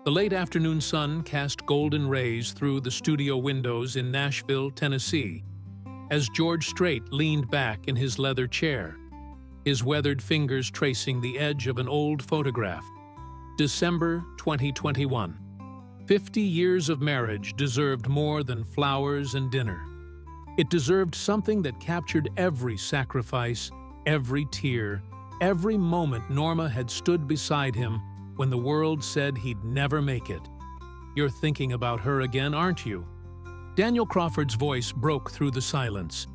The late afternoon sun cast golden rays through the studio windows in Nashville, Tennessee, as George Strait leaned back in his leather chair, his weathered fingers tracing the edge of an old photograph. December 2021. 50 years of marriage deserved more than flowers and dinner. It deserved something that captured every sacrifice, every tear, every moment Norma had stood beside him when the world said he'd never make it. You're thinking about her again, aren't you? Daniel Crawford's voice broke through the silence.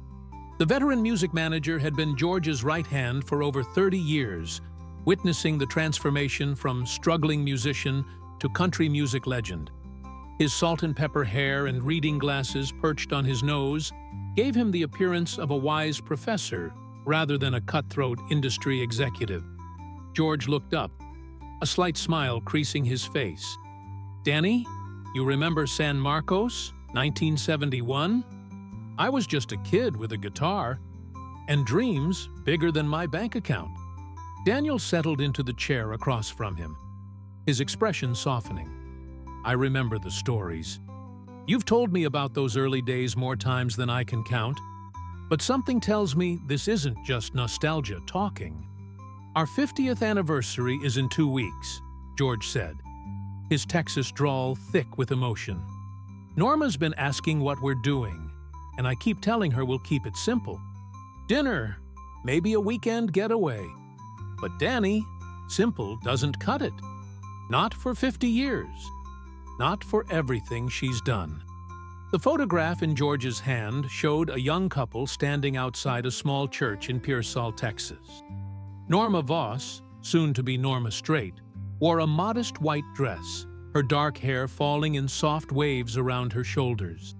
The veteran music manager had been George's right hand for over 30 years, witnessing the transformation from struggling musician to country music legend. His salt and pepper hair and reading glasses perched on his nose gave him the appearance of a wise professor rather than a cutthroat industry executive. George looked up, a slight smile creasing his face. "Danny, you remember San Marcos, 1971? I was just a kid with a guitar, and dreams bigger than my bank account." Daniel settled into the chair across from him, his expression softening. "I remember the stories. You've told me about those early days more times than I can count, but something tells me this isn't just nostalgia talking." "Our 50th anniversary is in 2 weeks," George said, his Texas drawl thick with emotion. "Norma's been asking what we're doing, and I keep telling her we'll keep it simple. Dinner, maybe a weekend getaway. But Danny, simple doesn't cut it. Not for 50 years. Not for everything she's done." The photograph in George's hand showed a young couple standing outside a small church in Pearsall, Texas. Norma Voss, soon to be Norma Strait, wore a modest white dress, her dark hair falling in soft waves around her shoulders.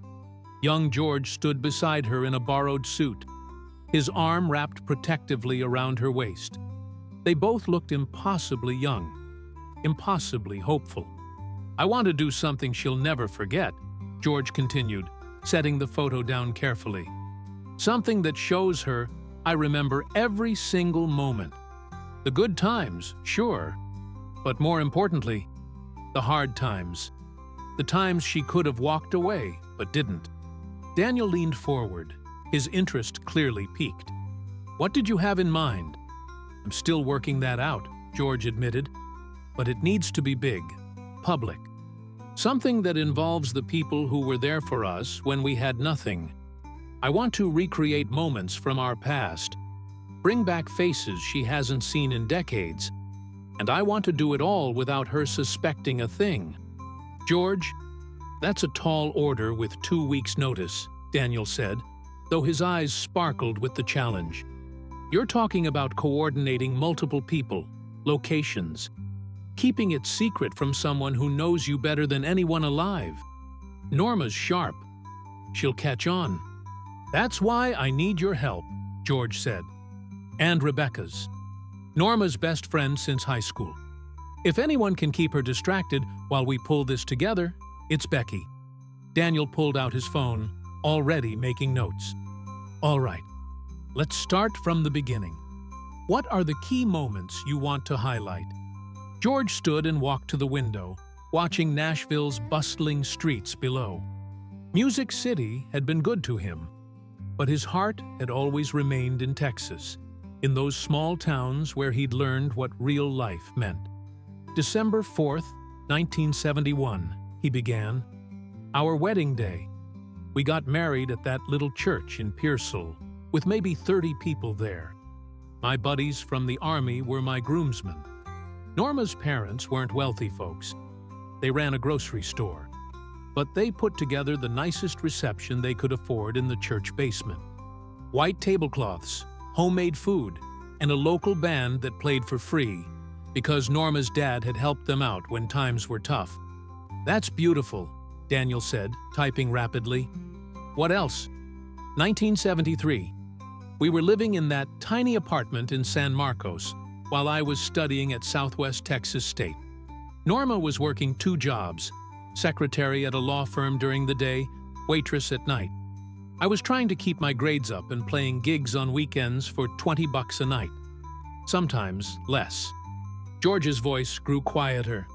Young George stood beside her in a borrowed suit, his arm wrapped protectively around her waist. They both looked impossibly young, impossibly hopeful. "I want to do something she'll never forget," George continued, setting the photo down carefully. "Something that shows her I remember every single moment. The good times, sure, but more importantly, the hard times. The times she could have walked away, but didn't." Daniel leaned forward, his interest clearly piqued. "What did you have in mind?" "I'm still working that out," George admitted, "but it needs to be big, public. Something that involves the people who were there for us when we had nothing. I want to recreate moments from our past, bring back faces she hasn't seen in decades, and I want to do it all without her suspecting a thing." "George, that's a tall order with 2 weeks' notice," Daniel said, though his eyes sparkled with the challenge. "You're talking about coordinating multiple people, locations, keeping it secret from someone who knows you better than anyone alive. Norma's sharp. She'll catch on. That's why I need your help," George said. "And Rebecca's. Norma's best friend since high school. If anyone can keep her distracted while we pull this together, it's Becky." Daniel pulled out his phone, already making notes. "All right, let's start from the beginning. What are the key moments you want to highlight?" George stood and walked to the window, watching Nashville's bustling streets below. Music City had been good to him, but his heart had always remained in Texas, in those small towns where he'd learned what real life meant. "December 4th, 1971, he began. "Our wedding day. We got married at that little church in Pearsall, with maybe 30 people there. My buddies from the Army were my groomsmen. Norma's parents weren't wealthy folks. They ran a grocery store, but they put together the nicest reception they could afford in the church basement. White tablecloths, homemade food, and a local band that played for free because Norma's dad had helped them out when times were tough." "That's beautiful," Daniel said, typing rapidly. "What else?" 1973. We were living in that tiny apartment in San Marcos while I was studying at Southwest Texas State. Norma was working 2 jobs, secretary at a law firm during the day, waitress at night. I was trying to keep my grades up and playing gigs on weekends for $20 a night. Sometimes less. George's voice grew quieter.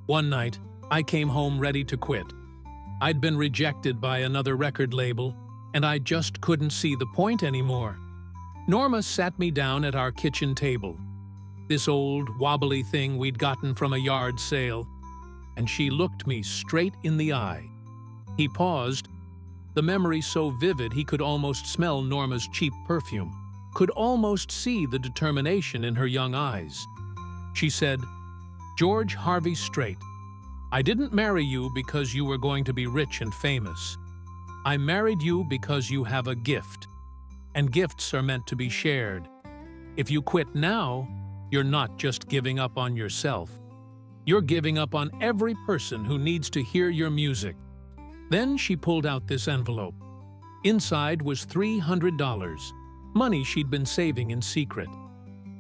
"One night, I came home ready to quit. I'd been rejected by another record label, and I just couldn't see the point anymore. Norma sat me down at our kitchen table, this old, wobbly thing we'd gotten from a yard sale, and she looked me straight in the eye. He paused, the memory so vivid he could almost smell Norma's cheap perfume, could almost see the determination in her young eyes. She said, "George Harvey Strait, I didn't marry you because you were going to be rich and famous. I married you because you have a gift, and gifts are meant to be shared. If you quit now, you're not just giving up on yourself. You're giving up on every person who needs to hear your music." Then she pulled out this envelope. Inside was $300, money she'd been saving in secret.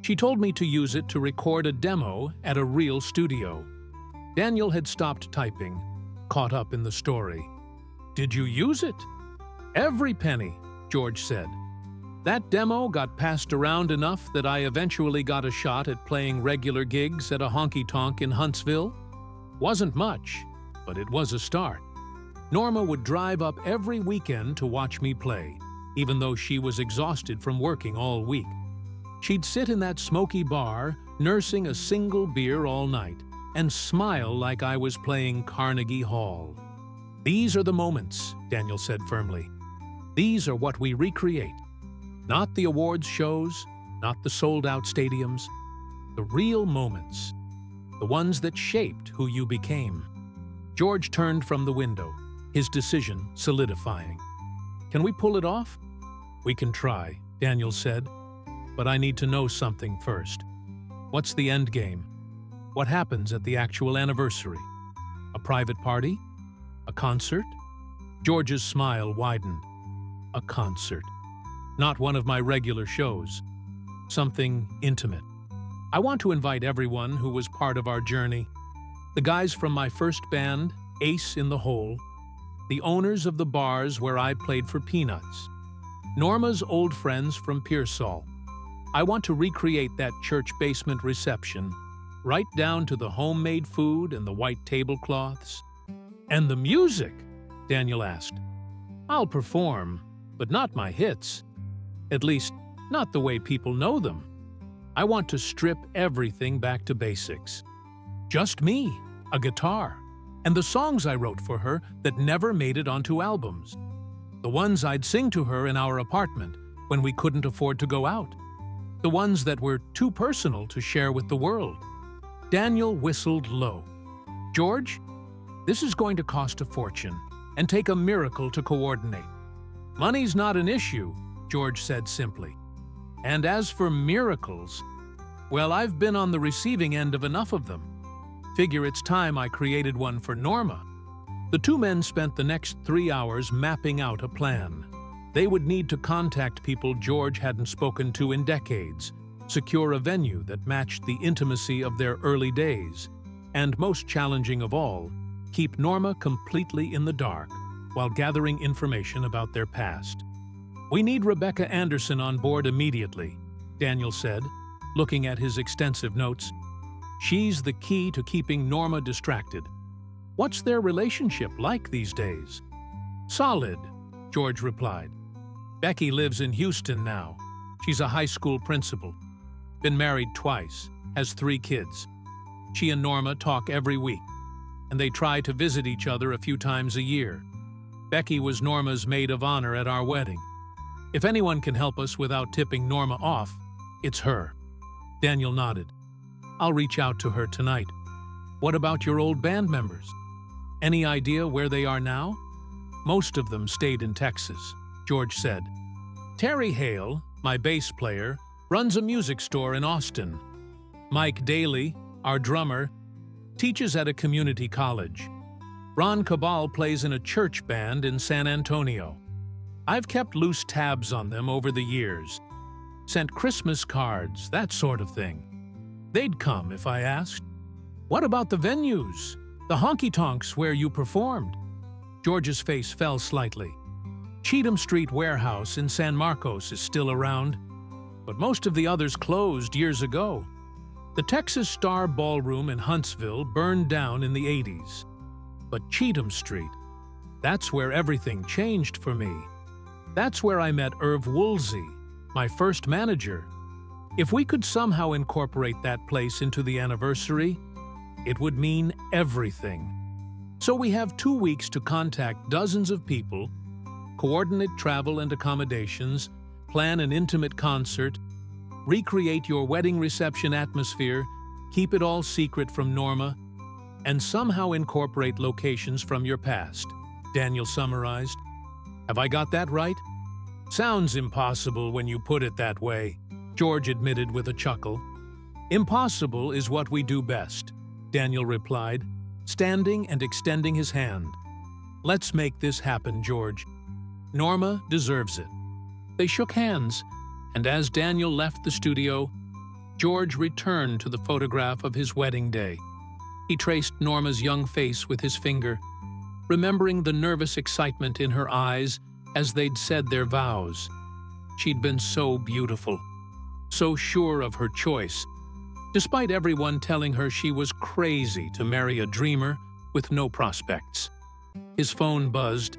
She told me to use it to record a demo at a real studio. Daniel had stopped typing, caught up in the story. "Did you use it?" "Every penny," George said. "That demo got passed around enough that I eventually got a shot at playing regular gigs at a honky-tonk in Huntsville. Wasn't much, but it was a start. Norma would drive up every weekend to watch me play, even though she was exhausted from working all week. She'd sit in that smoky bar, nursing a single beer all night, and smile like I was playing Carnegie Hall. These are the moments," Daniel said firmly. "These are what we recreate. Not the awards shows, not the sold-out stadiums. The real moments. The ones that shaped who you became." George turned from the window, his decision solidifying. "Can we pull it off?" "We can try," Daniel said. "But I need to know something first. What's the end game? What happens at the actual anniversary? A private party? A concert?" George's smile widened. "A concert. Not one of my regular shows. Something intimate. I want to invite everyone who was part of our journey. The guys from my first band, Ace in the Hole. The owners of the bars where I played for Peanuts. Norma's old friends from Pearsall. I want to recreate that church basement reception, right down to the homemade food and the white tablecloths." "And the music?" Daniel asked. "I'll perform, but not my hits. At least, not the way people know them. I want to strip everything back to basics. Just me, a guitar, and the songs I wrote for her that never made it onto albums. The ones I'd sing to her in our apartment when we couldn't afford to go out. The ones that were too personal to share with the world." Daniel whistled low. "George, this is going to cost a fortune and take a miracle to coordinate." "Money's not an issue," George said simply. "And as for miracles, well, I've been on the receiving end of enough of them. Figure it's time I created one for Norma." The two men spent the next 3 hours mapping out a plan. They would need to contact people George hadn't spoken to in decades, secure a venue that matched the intimacy of their early days, and most challenging of all, keep Norma completely in the dark while gathering information about their past. "We need Rebecca Anderson on board immediately," Daniel said, looking at his extensive notes. "She's the key to keeping Norma distracted." "What's their relationship like these days?" "Solid," George replied. "Becky lives in Houston now. She's a high school principal. Been married twice, has 3 kids. She and Norma talk every week, and they try to visit each other a few times a year. Becky was Norma's maid of honor at our wedding. If anyone can help us without tipping Norma off, it's her." Daniel nodded. "I'll reach out to her tonight." "What about your old band members? Any idea where they are now?" "Most of them stayed in Texas," George said. "Terry Hale, my bass player, runs a music store in Austin. Mike Daly, our drummer, teaches at a community college. Ron Cabal plays in a church band in San Antonio. I've kept loose tabs on them over the years. Sent Christmas cards, that sort of thing. They'd come if I asked." "What about the venues? The honky-tonks where you performed?" George's face fell slightly. "Cheatham Street Warehouse in San Marcos is still around, but most of the others closed years ago. The Texas Star Ballroom in Huntsville burned down in the 80s. But Cheatham Street, that's where everything changed for me. That's where I met Irv Woolsey, my first manager. If we could somehow incorporate that place into the anniversary, it would mean everything. So we have 2 weeks to contact dozens of people, coordinate travel and accommodations, plan an intimate concert, recreate your wedding reception atmosphere, keep it all secret from Norma, and somehow incorporate locations from your past, Daniel summarized. Have I got that right? Sounds impossible when you put it that way, George admitted with a chuckle. Impossible is what we do best, Daniel replied, standing and extending his hand. Let's make this happen, George. Norma deserves it. They shook hands, and as Daniel left the studio, George returned to the photograph of his wedding day. He traced Norma's young face with his finger, remembering the nervous excitement in her eyes as they'd said their vows. She'd been so beautiful, so sure of her choice, despite everyone telling her she was crazy to marry a dreamer with no prospects. His phone buzzed.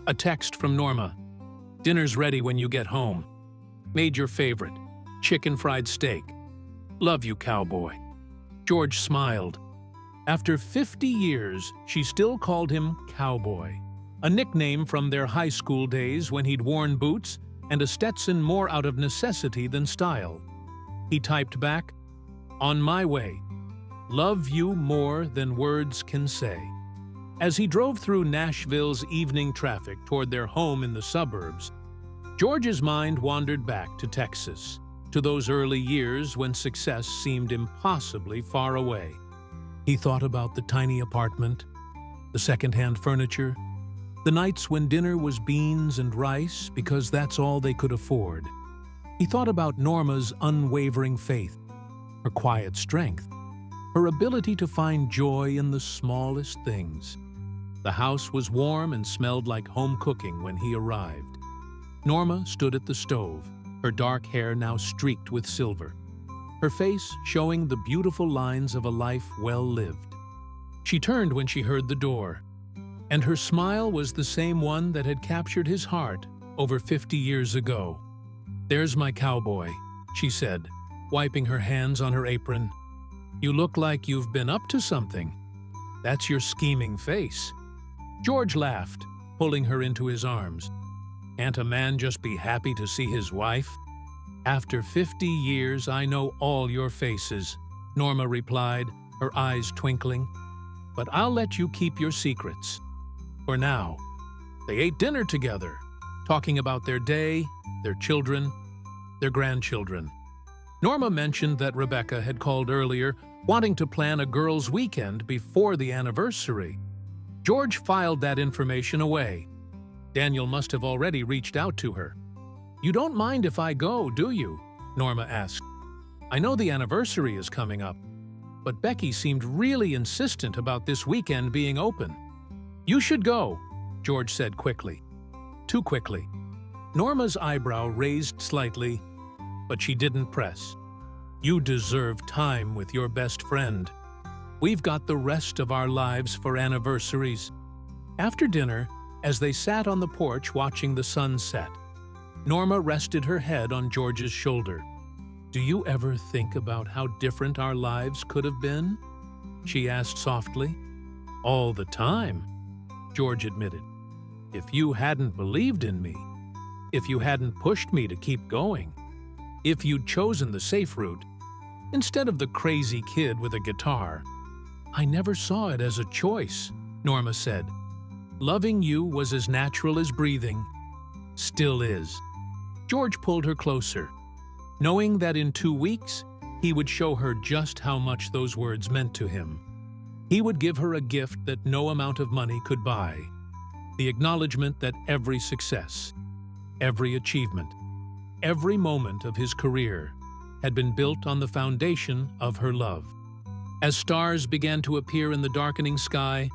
A text from Norma. Dinner's ready when you get home. Made your favorite, chicken fried steak. Love you, cowboy. George smiled. After 50 years, she still called him Cowboy, a nickname from their high school days when he'd worn boots and a Stetson more out of necessity than style. He typed back, On my way. Love you more than words can say. As he drove through Nashville's evening traffic toward their home in the suburbs, George's mind wandered back to Texas, to those early years when success seemed impossibly far away. He thought about the tiny apartment, the second-hand furniture, the nights when dinner was beans and rice because that's all they could afford. He thought about Norma's unwavering faith, her quiet strength, her ability to find joy in the smallest things. The house was warm and smelled like home cooking when he arrived. Norma stood at the stove, her dark hair now streaked with silver, her face showing the beautiful lines of a life well lived. She turned when she heard the door, and her smile was the same one that had captured his heart over 50 years ago. There's my cowboy, she said, wiping her hands on her apron. You look like you've been up to something. That's your scheming face. George laughed, pulling her into his arms. Can't a man just be happy to see his wife? After 50 years, I know all your faces, Norma replied, her eyes twinkling. But I'll let you keep your secrets. For now. They ate dinner together, talking about their day, their children, their grandchildren. Norma mentioned that Rebecca had called earlier, wanting to plan a girls' weekend before the anniversary. George filed that information away. Daniel must have already reached out to her. You don't mind if I go, do you? Norma asked. I know the anniversary is coming up, but Becky seemed really insistent about this weekend being open. You should go, George said quickly. Too quickly. Norma's eyebrow raised slightly, but she didn't press. You deserve time with your best friend. We've got the rest of our lives for anniversaries. After dinner, as they sat on the porch watching the sun set, Norma rested her head on George's shoulder. Do you ever think about how different our lives could have been? She asked softly. All the time, George admitted. If you hadn't believed in me, if you hadn't pushed me to keep going, if you'd chosen the safe route, instead of the crazy kid with a guitar. I never saw it as a choice, Norma said. Loving you was as natural as breathing. Still is. George pulled her closer, knowing that in 2 weeks, he would show her just how much those words meant to him. He would give her a gift that no amount of money could buy, the acknowledgement that every success, every achievement, every moment of his career had been built on the foundation of her love. As stars began to appear in the darkening sky,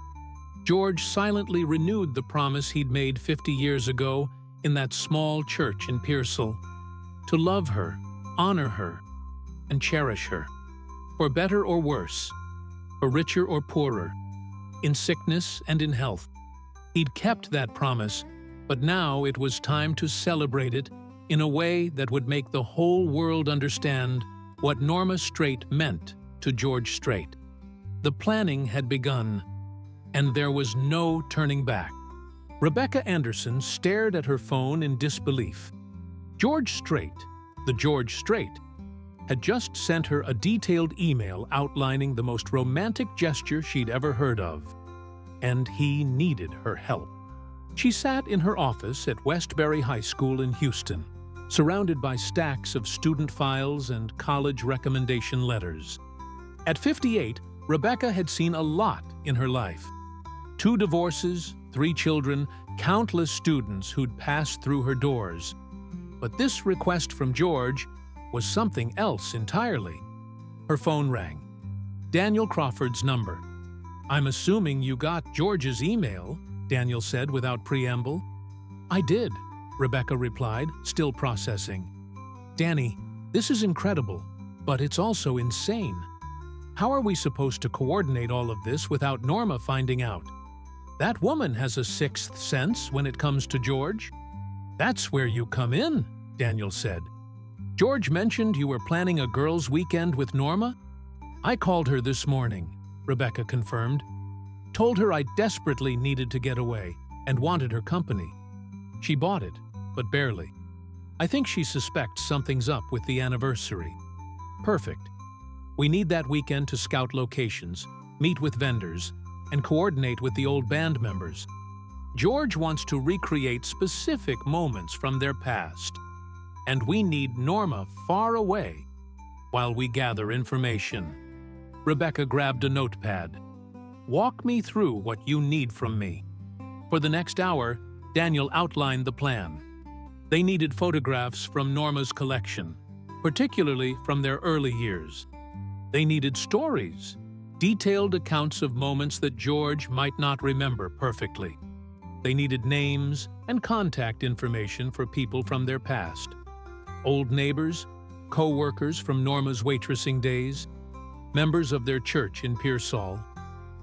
George silently renewed the promise he'd made 50 years ago in that small church in Pearsall, to love her, honor her, and cherish her, for better or worse, for richer or poorer, in sickness and in health. He'd kept that promise, but now it was time to celebrate it in a way that would make the whole world understand what Norma Strait meant to George Strait. The planning had begun, and there was no turning back. Rebecca Anderson stared at her phone in disbelief. George Strait, the George Strait, had just sent her a detailed email outlining the most romantic gesture she'd ever heard of. And he needed her help. She sat in her office at Westbury High School in Houston, surrounded by stacks of student files and college recommendation letters. At 58, Rebecca had seen a lot in her life. 2 divorces, 3 children, countless students who'd passed through her doors. But this request from George was something else entirely. Her phone rang. Daniel Crawford's number. "I'm assuming you got George's email," Daniel said without preamble. "I did," Rebecca replied, still processing. "Danny, this is incredible, but it's also insane. How are we supposed to coordinate all of this without Norma finding out? That woman has a 6th sense when it comes to George." "That's where you come in," Daniel said. "George mentioned you were planning a girls' weekend with Norma?" "I called her this morning," Rebecca confirmed. "Told her I desperately needed to get away and wanted her company. She bought it, but barely. I think she suspects something's up with the anniversary." "Perfect. We need that weekend to scout locations, meet with vendors, and coordinate with the old band members. George wants to recreate specific moments from their past, and we need Norma far away while we gather information." Rebecca grabbed a notepad. "Walk me through what you need from me." For the next hour, Daniel outlined the plan. They needed photographs from Norma's collection, particularly from their early years. They needed stories, detailed accounts of moments that George might not remember perfectly. They needed names and contact information for people from their past. Old neighbors, co-workers from Norma's waitressing days, members of their church in Pearsall.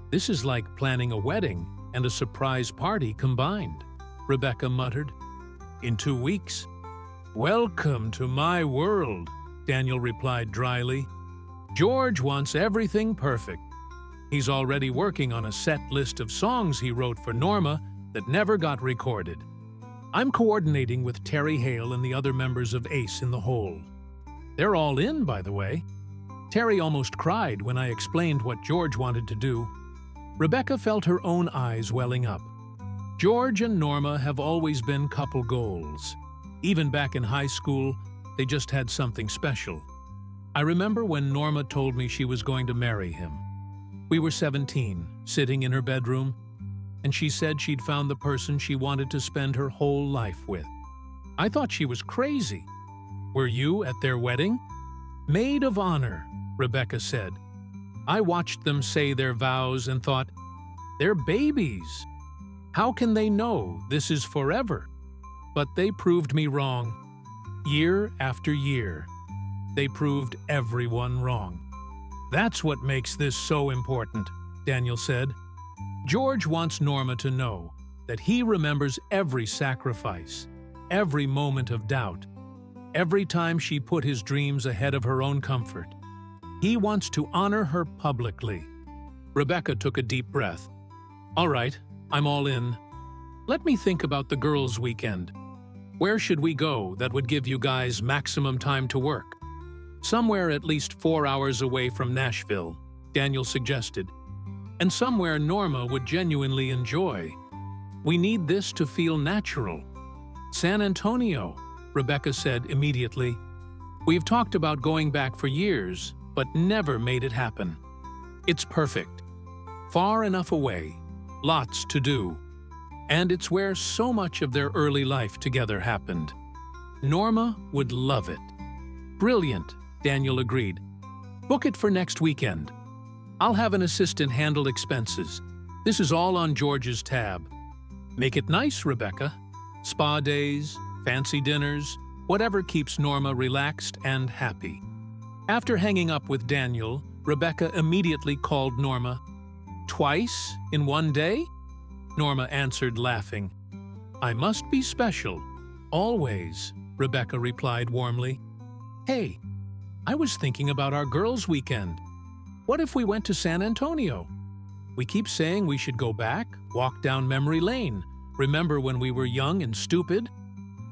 "This is like planning a wedding and a surprise party combined," Rebecca muttered. "In 2 weeks?" "Welcome to my world," Daniel replied dryly. "George wants everything perfect. He's already working on a set list of songs he wrote for Norma that never got recorded. I'm coordinating with Terry Hale and the other members of Ace in the Hole. They're all in, by the way." Terry almost cried when I explained what George wanted to do. Rebecca felt her own eyes welling up. George and Norma have always been couple goals. Even back in high school, they just had something special. I remember when Norma told me she was going to marry him. We were 17, sitting in her bedroom, and she said she'd found the person she wanted to spend her whole life with. I thought she was crazy. "Were you at their wedding?" "Maid of honor," Rebecca said. "I watched them say their vows and thought, they're babies. How can they know this is forever?" But they proved me wrong. Year after year, they proved everyone wrong. "That's what makes this so important," Daniel said. "George wants Norma to know that he remembers every sacrifice, every moment of doubt, every time she put his dreams ahead of her own comfort. He wants to honor her publicly." Rebecca took a deep breath. "All right, I'm all in. Let me think about the girls' weekend. Where should we go that would give you guys maximum time to work?" "Somewhere at least 4 hours away from Nashville," Daniel suggested. "And somewhere Norma would genuinely enjoy. We need this to feel natural." "San Antonio," Rebecca said immediately. "We've talked about going back for years, but never made it happen. It's perfect. Far enough away, lots to do. And it's where so much of their early life together happened. Norma would love it." "Brilliant," Daniel agreed. "Book it for next weekend. I'll have an assistant handle expenses. This is all on George's tab. Make it nice, Rebecca. Spa days, fancy dinners, whatever keeps Norma relaxed and happy." After hanging up with Daniel, Rebecca immediately called Norma. Twice in one day? Norma answered, laughing. I must be special. Always, Rebecca replied warmly. Hey, I was thinking about our girls' weekend. What if we went to San Antonio? We keep saying we should go back, walk down memory lane. Remember when we were young and stupid?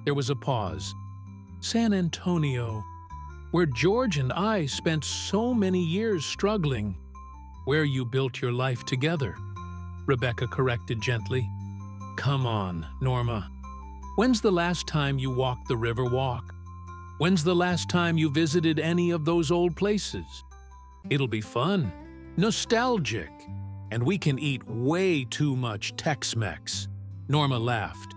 There was a pause. San Antonio, where George and I spent so many years struggling. Where you built your life together, Rebecca corrected gently. Come on, Norma. When's the last time you walked the river walk? When's the last time you visited any of those old places? It'll be fun, nostalgic, and we can eat way too much Tex-Mex. Norma laughed.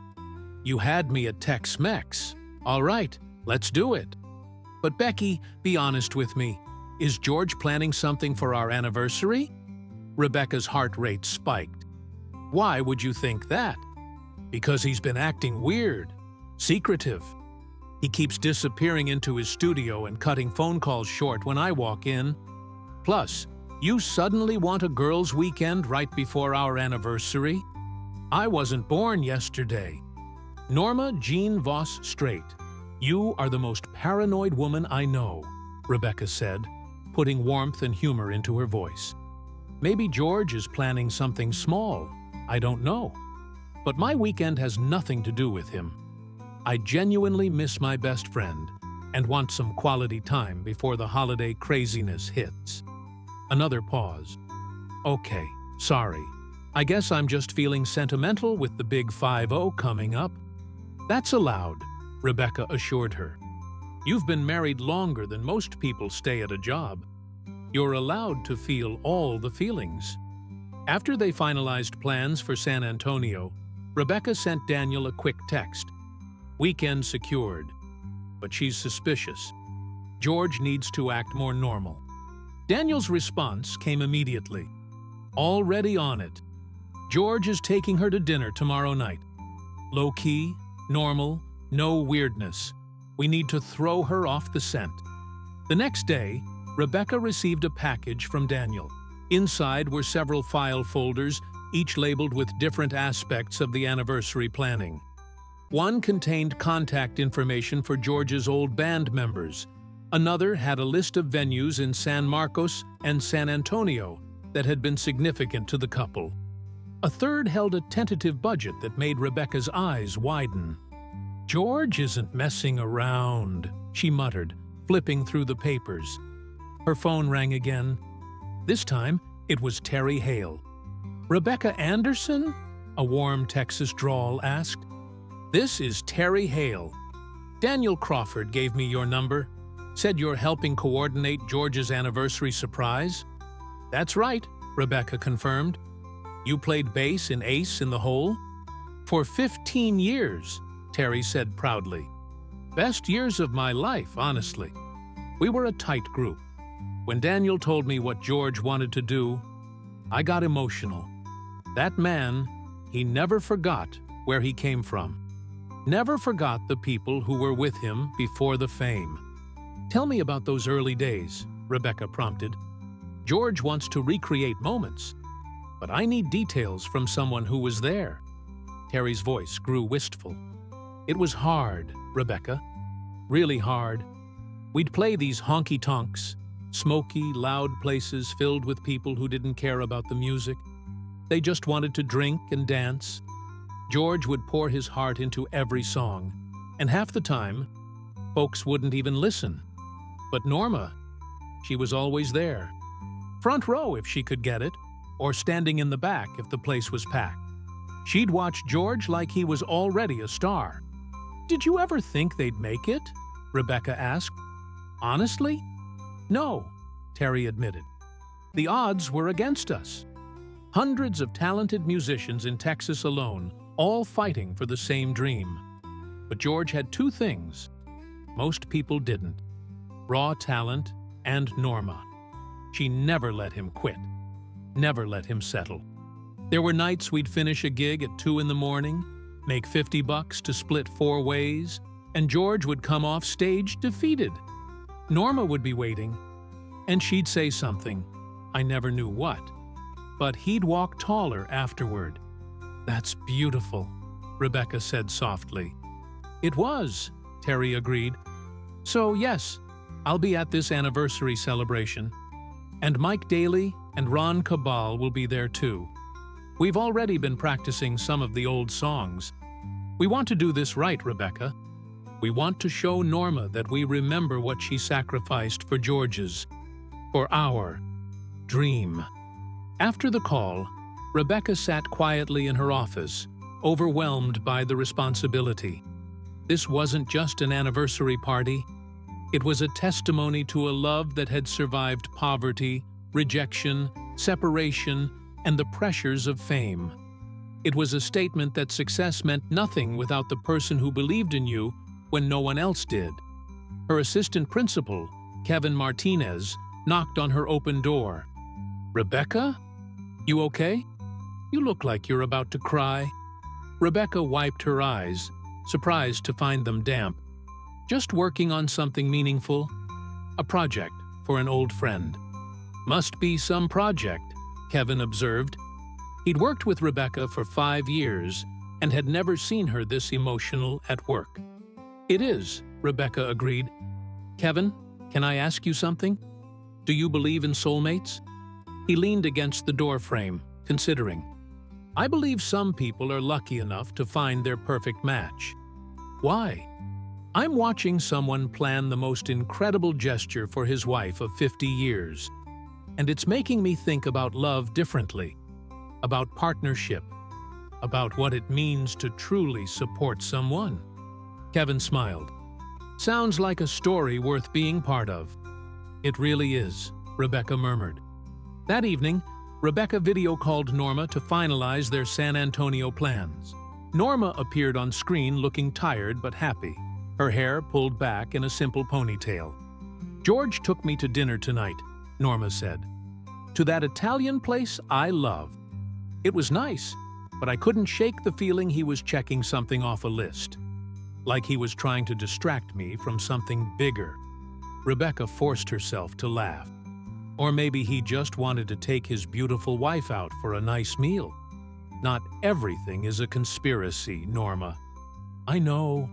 You had me at Tex-Mex. All right, let's do it. But Becky, be honest with me. Is George planning something for our anniversary? Rebecca's heart rate spiked. Why would you think that? Because he's been acting weird, secretive. He keeps disappearing into his studio and cutting phone calls short when I walk in. Plus, you suddenly want a girls' weekend right before our anniversary? I wasn't born yesterday. Norma Jean Voss Strait, you are the most paranoid woman I know, Rebecca said, putting warmth and humor into her voice. Maybe George is planning something small, I don't know. But my weekend has nothing to do with him. I genuinely miss my best friend and want some quality time before the holiday craziness hits. Another pause. Okay, sorry. I guess I'm just feeling sentimental with the big 5-0 coming up. That's allowed, Rebecca assured her. You've been married longer than most people stay at a job. You're allowed to feel all the feelings. After they finalized plans for San Antonio, Rebecca sent Daniel a quick text. Weekend secured. But she's suspicious. George needs to act more normal. Daniel's response came immediately. Already on it. George is taking her to dinner tomorrow night. Low-key, normal, no weirdness. We need to throw her off the scent. The next day, Rebecca received a package from Daniel. Inside were several file folders, each labeled with different aspects of the anniversary planning. One contained contact information for George's old band members. Another had a list of venues in San Marcos and San Antonio that had been significant to the couple. A third held a tentative budget that made Rebecca's eyes widen. George isn't messing around, she muttered, flipping through the papers. Her phone rang again. This time, it was Terry Hale. Rebecca Anderson? A warm Texas drawl asked. This is Terry Hale. Daniel Crawford gave me your number. Said you're helping coordinate George's anniversary surprise? That's right, Rebecca confirmed. You played bass in Ace in the Hole? For 15 years, Terry said proudly. Best years of my life, honestly. We were a tight group. When Daniel told me what George wanted to do, I got emotional. That man, he never forgot where he came from. Never forgot the people who were with him before the fame. Tell me about those early days, Rebecca prompted. George wants to recreate moments, but I need details from someone who was there. Terry's voice grew wistful. It was hard, Rebecca. Really hard. We'd play these honky-tonks, smoky, loud places filled with people who didn't care about the music. They just wanted to drink and dance. George would pour his heart into every song, and half the time, folks wouldn't even listen. But Norma, she was always there. Front row if she could get it, or standing in the back if the place was packed. She'd watch George like he was already a star. Did you ever think they'd make it? Rebecca asked. Honestly? No, Terry admitted. The odds were against us. Hundreds of talented musicians in Texas alone, all fighting for the same dream. But George had two things most people didn't: raw talent and Norma. She never let him quit, never let him settle. There were nights we'd finish a gig at 2 in the morning, make $50 to split 4 ways, and George would come off stage defeated. Norma would be waiting, and she'd say something, I never knew what. but he'd walk taller afterward. "That's beautiful," Rebecca said softly. "It was," Terry agreed. "So yes, I'll be at this anniversary celebration. And Mike Daly and Ron Cabal will be there too. We've already been practicing some of the old songs. We want to do this right, Rebecca. We want to show Norma that we remember what she sacrificed for George's, for our dream." After the call, Rebecca sat quietly in her office, overwhelmed by the responsibility. This wasn't just an anniversary party. It was a testimony to a love that had survived poverty, rejection, separation, and the pressures of fame. It was a statement that success meant nothing without the person who believed in you when no one else did. Her assistant principal, Kevin Martinez, knocked on her open door. "Rebecca? You okay? You look like you're about to cry." Rebecca wiped her eyes, surprised to find them damp. "Just working on something meaningful. A project for an old friend." "Must be some project," Kevin observed. He'd worked with Rebecca for 5 years and had never seen her this emotional at work. "It is," Rebecca agreed. "Kevin, can I ask you something? Do you believe in soulmates?" He leaned against the doorframe, considering. "I believe some people are lucky enough to find their perfect match." "Why?" "I'm watching someone plan the most incredible gesture for his wife of 50 years, and it's making me think about love differently, about partnership, about what it means to truly support someone." Kevin smiled. "Sounds like a story worth being part of." "It really is," Rebecca murmured. That evening, Rebecca video-called Norma to finalize their San Antonio plans. Norma appeared on screen looking tired but happy, her hair pulled back in a simple ponytail. "George took me to dinner tonight," Norma said. "To that Italian place I love. It was nice, but I couldn't shake the feeling he was checking something off a list. Like he was trying to distract me from something bigger." Rebecca forced herself to laugh. Or maybe he just wanted to take his beautiful wife out for a nice meal. "Not everything is a conspiracy, Norma." I know,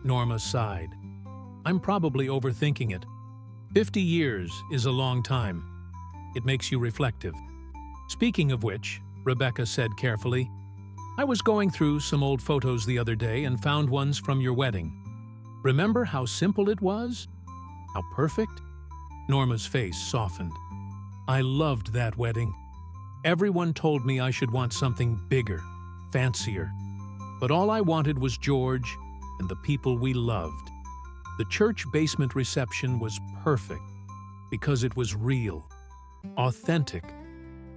Norma sighed. "I'm probably overthinking it. 50 years is a long time. It makes you reflective." "Speaking of which," Rebecca said carefully, "I was going through some old photos the other day and found ones from your wedding. Remember how simple it was? How perfect?" Norma's face softened. "I loved that wedding. Everyone told me I should want something bigger, fancier. But all I wanted was George and the people we loved. The church basement reception was perfect because it was real, authentic."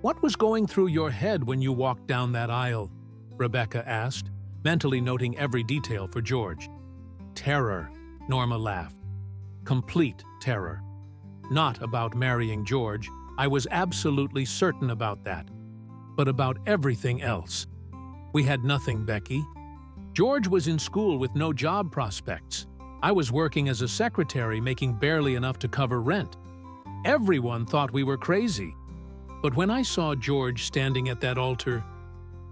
"What was going through your head when you walked down that aisle?" Rebecca asked, mentally noting every detail for George. "Terror," Norma laughed. "Complete terror. Not about marrying George, I was absolutely certain about that. But about everything else. We had nothing, Becky. George was in school with no job prospects. I was working as a secretary making barely enough to cover rent. Everyone thought we were crazy. But when I saw George standing at that altar,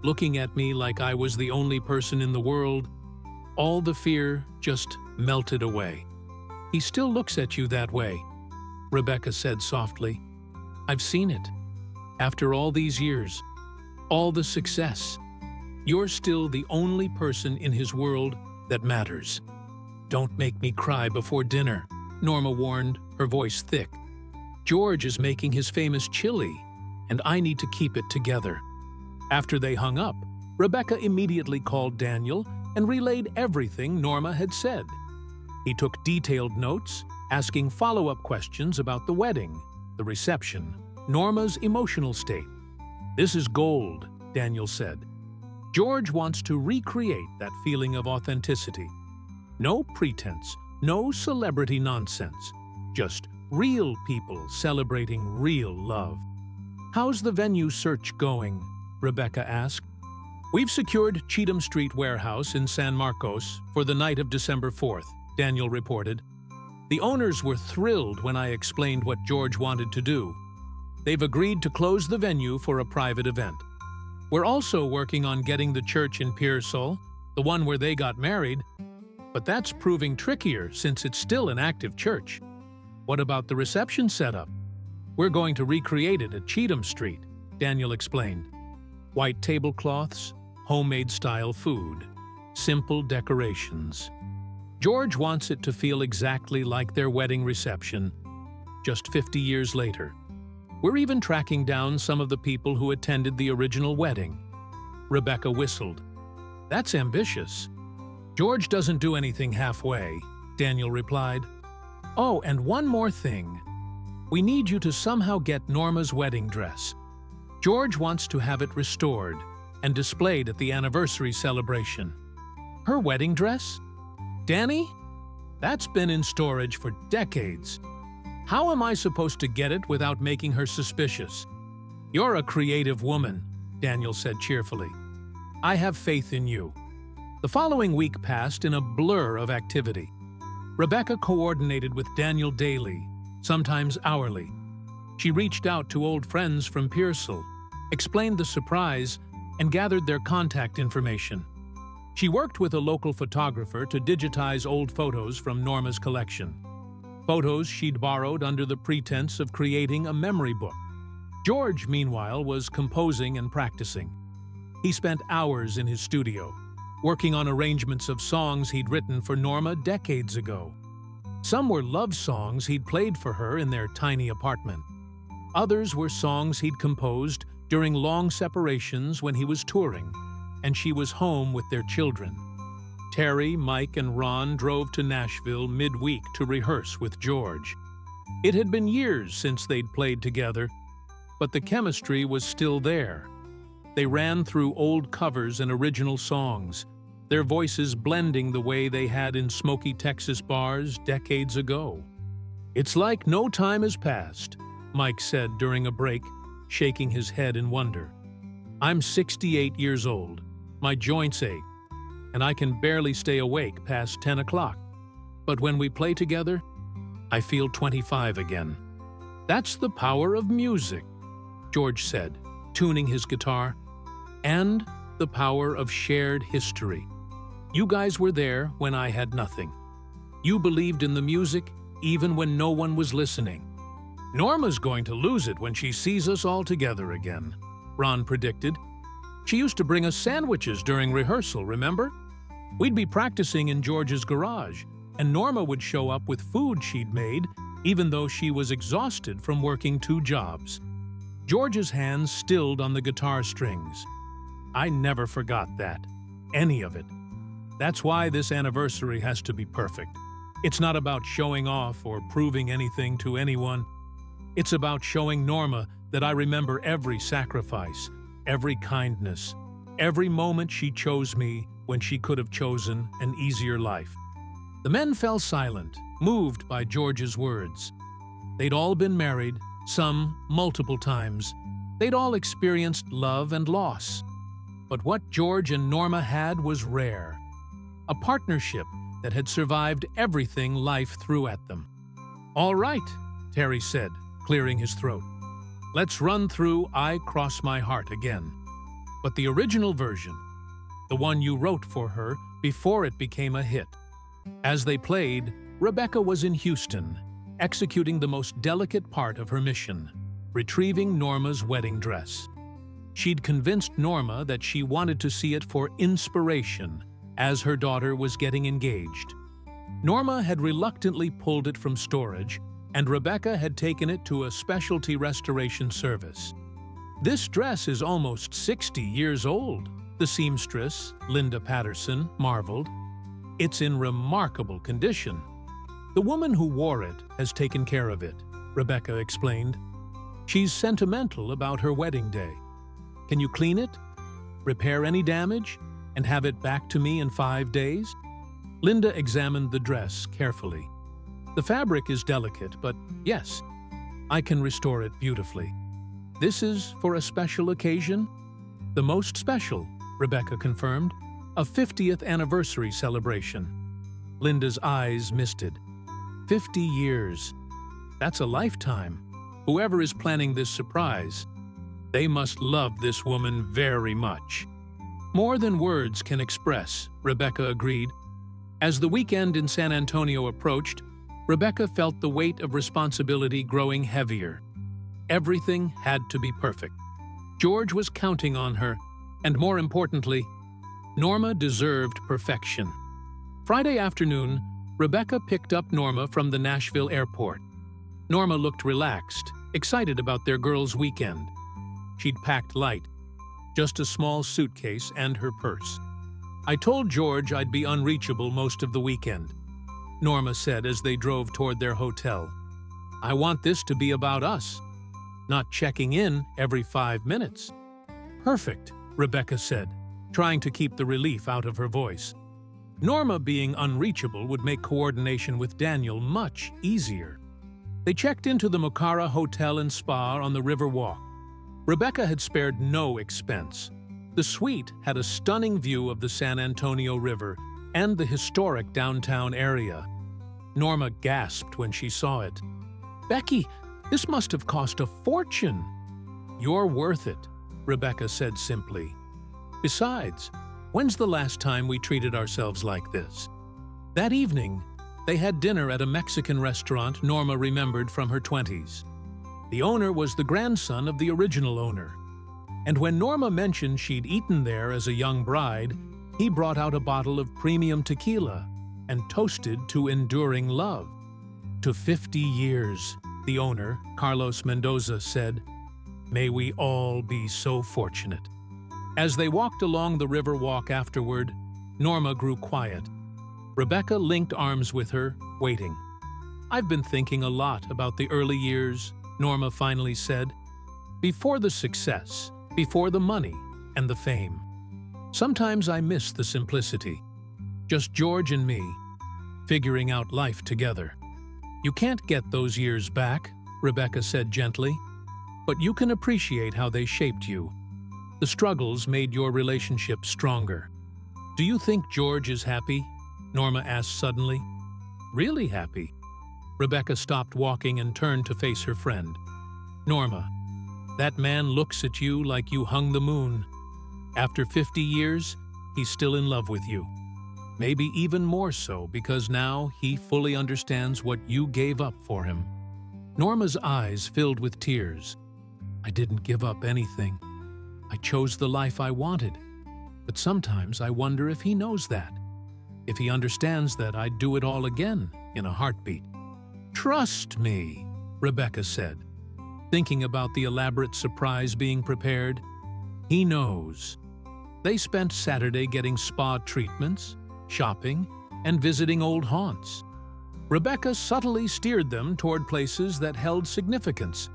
looking at me like I was the only person in the world, all the fear just melted away." "He still looks at you that way," Rebecca said softly. "I've seen it. After all these years, all the success, you're still the only person in his world that matters." "Don't make me cry before dinner," Norma warned, her voice thick. "George is making his famous chili, and I need to keep it together." After they hung up, Rebecca immediately called Daniel and relayed everything Norma had said. He took detailed notes, asking follow-up questions about the wedding, the reception, Norma's emotional state. "This is gold," Daniel said. "George wants to recreate that feeling of authenticity. No pretense, no celebrity nonsense, just real people celebrating real love." "How's the venue search going?" Rebecca asked. "We've secured Cheatham Street Warehouse in San Marcos for the night of December 4th, Daniel reported. "The owners were thrilled when I explained what George wanted to do. They've agreed to close the venue for a private event. We're also working on getting the church in Pearsall, the one where they got married, but that's proving trickier since it's still an active church. What about the reception setup? We're going to recreate it at Cheatham Street, Daniel explained. White tablecloths, homemade-style food, simple decorations. George wants it to feel exactly like their wedding reception, just 50 years later. We're even tracking down some of the people who attended the original wedding. Rebecca whistled. That's ambitious. George doesn't do anything halfway, Daniel replied. Oh, and one more thing. We need you to somehow get Norma's wedding dress. George wants to have it restored and displayed at the anniversary celebration. Her wedding dress? Danny? That's been in storage for decades. How am I supposed to get it without making her suspicious? You're a creative woman, Daniel said cheerfully. I have faith in you. The following week passed in a blur of activity. Rebecca coordinated with Daniel daily, sometimes hourly. She reached out to old friends from Pearsall, explained the surprise, and gathered their contact information. She worked with a local photographer to digitize old photos from Norma's collection. Photos she'd borrowed under the pretense of creating a memory book. George, meanwhile, was composing and practicing. He spent hours in his studio, working on arrangements of songs he'd written for Norma decades ago. Some were love songs he'd played for her in their tiny apartment. Others were songs he'd composed during long separations when he was touring, and she was home with their children. Terry, Mike, and Ron drove to Nashville midweek to rehearse with George. It had been years since they'd played together, but the chemistry was still there. They ran through old covers and original songs, their voices blending the way they had in smoky Texas bars decades ago. It's like no time has passed, Mike said during a break, shaking his head in wonder. I'm 68 years old, my joints ache, and I can barely stay awake past 10 o'clock. But when we play together, I feel 25 again. That's the power of music, George said, tuning his guitar, and the power of shared history. You guys were there when I had nothing. You believed in the music even when no one was listening. Norma's going to lose it when she sees us all together again, Ron predicted. She used to bring us sandwiches during rehearsal, remember? We'd be practicing in George's garage, and Norma would show up with food she'd made, even though she was exhausted from working 2 jobs. George's hands stilled on the guitar strings. I never forgot that. Any of it. That's why this anniversary has to be perfect. It's not about showing off or proving anything to anyone. It's about showing Norma that I remember every sacrifice, every kindness, every moment she chose me when she could have chosen an easier life. The men fell silent, moved by George's words. They'd all been married, some multiple times. They'd all experienced love and loss. But what George and Norma had was rare. A partnership that had survived everything life threw at them. All right, Terry said, clearing his throat. Let's run through I Cross My Heart again. But the original version, the one you wrote for her before it became a hit. As they played, Rebecca was in Houston, executing the most delicate part of her mission, retrieving Norma's wedding dress. She'd convinced Norma that she wanted to see it for inspiration as her daughter was getting engaged. Norma had reluctantly pulled it from storage, and Rebecca had taken it to a specialty restoration service. This dress is almost 60 years old, the seamstress, Linda Patterson, marveled. It's in remarkable condition. The woman who wore it has taken care of it, Rebecca explained. She's sentimental about her wedding day. Can you clean it, repair any damage, and have it back to me in 5 days? Linda examined the dress carefully. The fabric is delicate, but yes, I can restore it beautifully. This is for a special occasion? The most special, Rebecca confirmed, a 50th anniversary celebration. Linda's eyes misted. 50 years. That's a lifetime. Whoever is planning this surprise, they must love this woman very much. More than words can express, Rebecca agreed. As the weekend in San Antonio approached, Rebecca felt the weight of responsibility growing heavier. Everything had to be perfect. George was counting on her, and more importantly, Norma deserved perfection. Friday afternoon, Rebecca picked up Norma from the Nashville airport. Norma looked relaxed, excited about their girls' weekend. She'd packed light, just a small suitcase and her purse. "I told George I'd be unreachable most of the weekend," Norma said as they drove toward their hotel. "I want this to be about us, not checking in every 5 minutes." "Perfect," Rebecca said, trying to keep the relief out of her voice. Norma being unreachable would make coordination with Daniel much easier. They checked into the Mocara Hotel and Spa on the River Walk. Rebecca had spared no expense. The suite had a stunning view of the San Antonio River and the historic downtown area. Norma gasped when she saw it. "Becky, this must have cost a fortune." "You're worth it," Rebecca said simply. "Besides, when's the last time we treated ourselves like this?" That evening, they had dinner at a Mexican restaurant Norma remembered from her 20s. The owner was the grandson of the original owner. And when Norma mentioned she'd eaten there as a young bride, he brought out a bottle of premium tequila and toasted to enduring love. "To 50 years, the owner, Carlos Mendoza, said, "May we all be so fortunate." As they walked along the river walk afterward, Norma grew quiet. Rebecca linked arms with her, waiting. "I've been thinking a lot about the early years," Norma finally said. "Before the success, before the money and the fame. Sometimes I miss the simplicity. Just George and me, figuring out life together." "You can't get those years back," Rebecca said gently, "but you can appreciate how they shaped you. The struggles made your relationship stronger." "Do you think George is happy?" Norma asked suddenly. "Really happy?" Rebecca stopped walking and turned to face her friend. "Norma, that man looks at you like you hung the moon. After 50 years, he's still in love with you. Maybe even more so because now he fully understands what you gave up for him." Norma's eyes filled with tears. "I didn't give up anything. I chose the life I wanted. But sometimes I wonder if he knows that. If he understands that I'd do it all again in a heartbeat." "Trust me," Rebecca said, thinking about the elaborate surprise being prepared. "He knows." They spent Saturday getting spa treatments, shopping, and visiting old haunts. Rebecca subtly steered them toward places that held significance.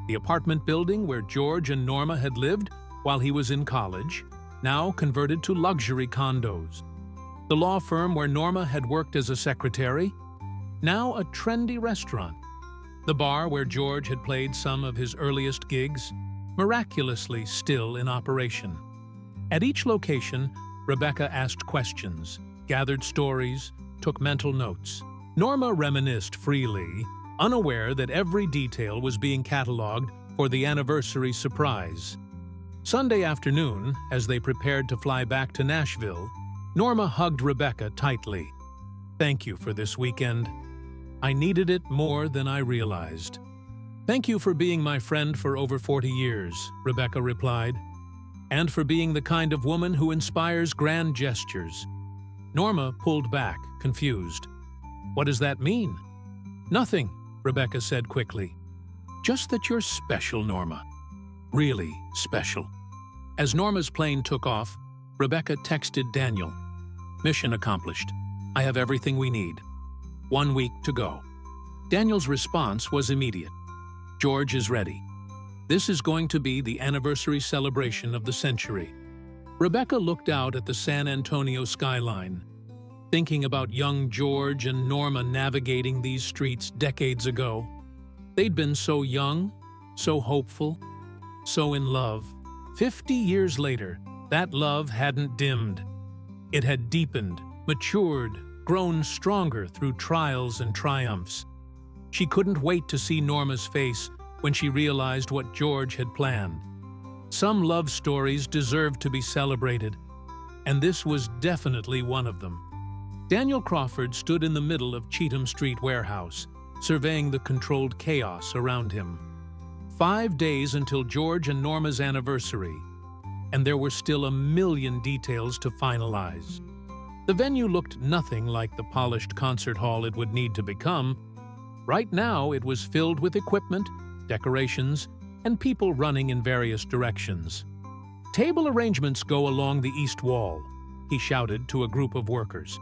The apartment building where George and Norma had lived while he was in college, now converted to luxury condos. The law firm where Norma had worked as a secretary, now a trendy restaurant. The bar where George had played some of his earliest gigs, miraculously still in operation. At each location, Rebecca asked questions, gathered stories, took mental notes. Norma reminisced freely, unaware that every detail was being cataloged for the anniversary surprise. Sunday afternoon, as they prepared to fly back to Nashville, Norma hugged Rebecca tightly. "Thank you for this weekend. I needed it more than I realized." "Thank you for being my friend for over 40 years, Rebecca replied, "and for being the kind of woman who inspires grand gestures." Norma pulled back, confused. "What does that mean?" "Nothing," Rebecca said quickly. "Just that you're special, Norma. Really special." As Norma's plane took off, Rebecca texted Daniel. "Mission accomplished. I have everything we need. 1 week to go." Daniel's response was immediate. "George is ready. This is going to be the anniversary celebration of the century." Rebecca looked out at the San Antonio skyline, thinking about young George and Norma navigating these streets decades ago. They'd been so young, so hopeful, so in love. 50 years later, that love hadn't dimmed. It had deepened, matured, grown stronger through trials and triumphs. She couldn't wait to see Norma's face when she realized what George had planned. Some love stories deserved to be celebrated, and this was definitely one of them. Daniel Crawford stood in the middle of Cheatham Street warehouse, surveying the controlled chaos around him. 5 days until George and Norma's anniversary, and there were still a million details to finalize. The venue looked nothing like the polished concert hall it would need to become. Right now, it was filled with equipment, decorations, and people running in various directions. "Table arrangements go along the east wall," he shouted to a group of workers.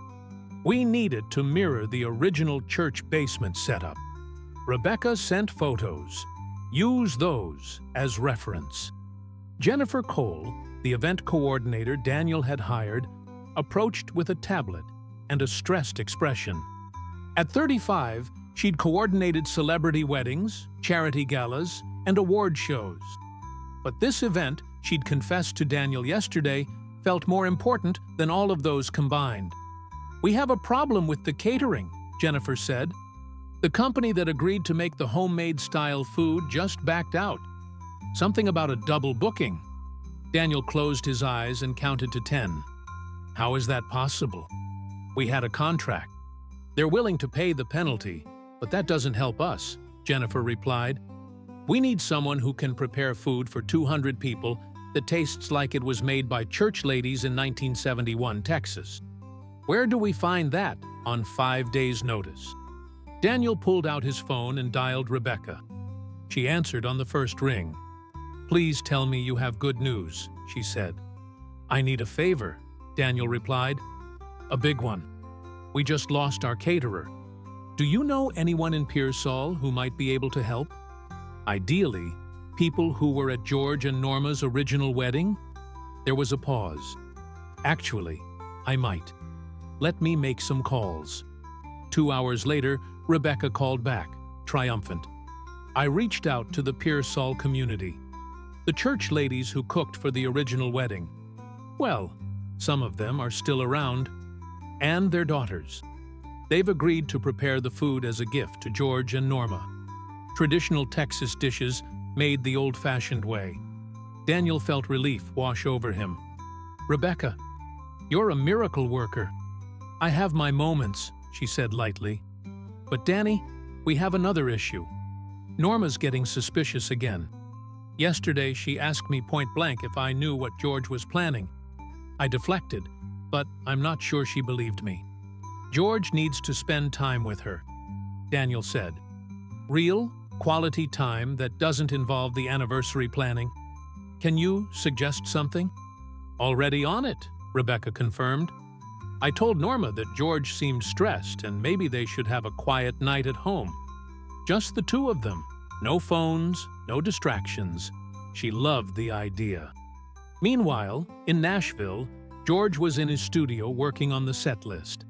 "We need it to mirror the original church basement setup. Rebecca sent photos. Use those as reference." Jennifer Cole, the event coordinator Daniel had hired, approached with a tablet and a stressed expression. At 35, she'd coordinated celebrity weddings, charity galas, and award shows. But this event, she'd confessed to Daniel yesterday, felt more important than all of those combined. "We have a problem with the catering," Jennifer said. "The company that agreed to make the homemade-style food just backed out. Something about a double booking." Daniel closed his eyes and counted to 10. "How is that possible? We had a contract. They're willing to pay the penalty, but that doesn't help us," Jennifer replied. "We need someone who can prepare food for 200 people that tastes like it was made by church ladies in 1971 Texas. Where do we find that on 5 days' notice?" Daniel pulled out his phone and dialed Rebecca. She answered on the first ring. "Please tell me you have good news," she said. "I need a favor," Daniel replied. "A big one. We just lost our caterer. Do you know anyone in Pearsall who might be able to help? Ideally, people who were at George and Norma's original wedding?" There was a pause. "Actually, I might. Let me make some calls." 2 hours later, Rebecca called back, triumphant. "I reached out to the Pearsall community. The church ladies who cooked for the original wedding. Well, some of them are still around. And their daughters. They've agreed to prepare the food as a gift to George and Norma. Traditional Texas dishes made the old-fashioned way." Daniel felt relief wash over him. "Rebecca, you're a miracle worker." "I have my moments," she said lightly. "But Danny, we have another issue. Norma's getting suspicious again. Yesterday, she asked me point-blank if I knew what George was planning. I deflected, but I'm not sure she believed me. George needs to spend time with her," Daniel said. "Real, quality time that doesn't involve the anniversary planning. Can you suggest something?" "Already on it," Rebecca confirmed. "I told Norma that George seemed stressed and maybe they should have a quiet night at home. Just the two of them. No phones, no distractions." She loved the idea. Meanwhile, in Nashville, George was in his studio working on the set list.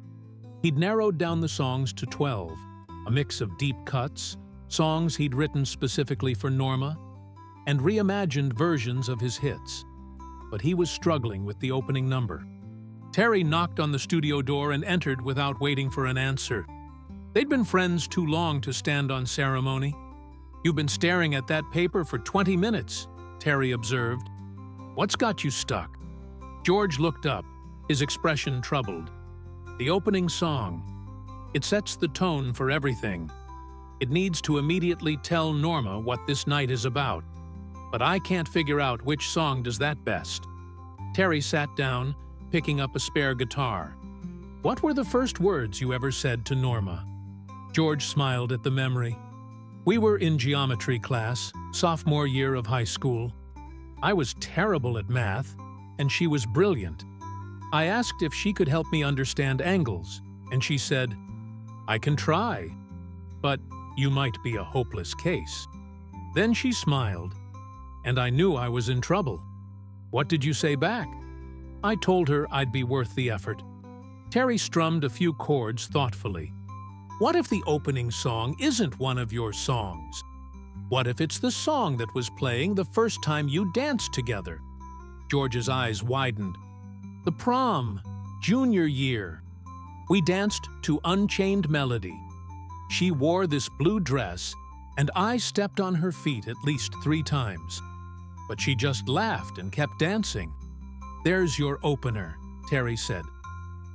He'd narrowed down the songs to 12, a mix of deep cuts, songs he'd written specifically for Norma, and reimagined versions of his hits. But he was struggling with the opening number. Terry knocked on the studio door and entered without waiting for an answer. They'd been friends too long to stand on ceremony. "You've been staring at that paper for 20 minutes, Terry observed. "What's got you stuck?" George looked up, his expression troubled. "The opening song. It sets the tone for everything. It needs to immediately tell Norma what this night is about. But I can't figure out which song does that best." Terry sat down, picking up a spare guitar. "What were the first words you ever said to Norma?" George smiled at the memory. "We were in geometry class, sophomore year of high school. I was terrible at math, and she was brilliant. I asked if she could help me understand angles, and she said, 'I can try, but you might be a hopeless case.' Then she smiled, and I knew I was in trouble. What did you say back?" "I told her I'd be worth the effort." Terry strummed a few chords thoughtfully. "What if the opening song isn't one of your songs? What if it's the song that was playing the first time you danced together?" George's eyes widened. "The prom, junior year. We danced to Unchained Melody. She wore this blue dress, and I stepped on her feet at least 3 times. But she just laughed and kept dancing. "There's your opener," Terry said.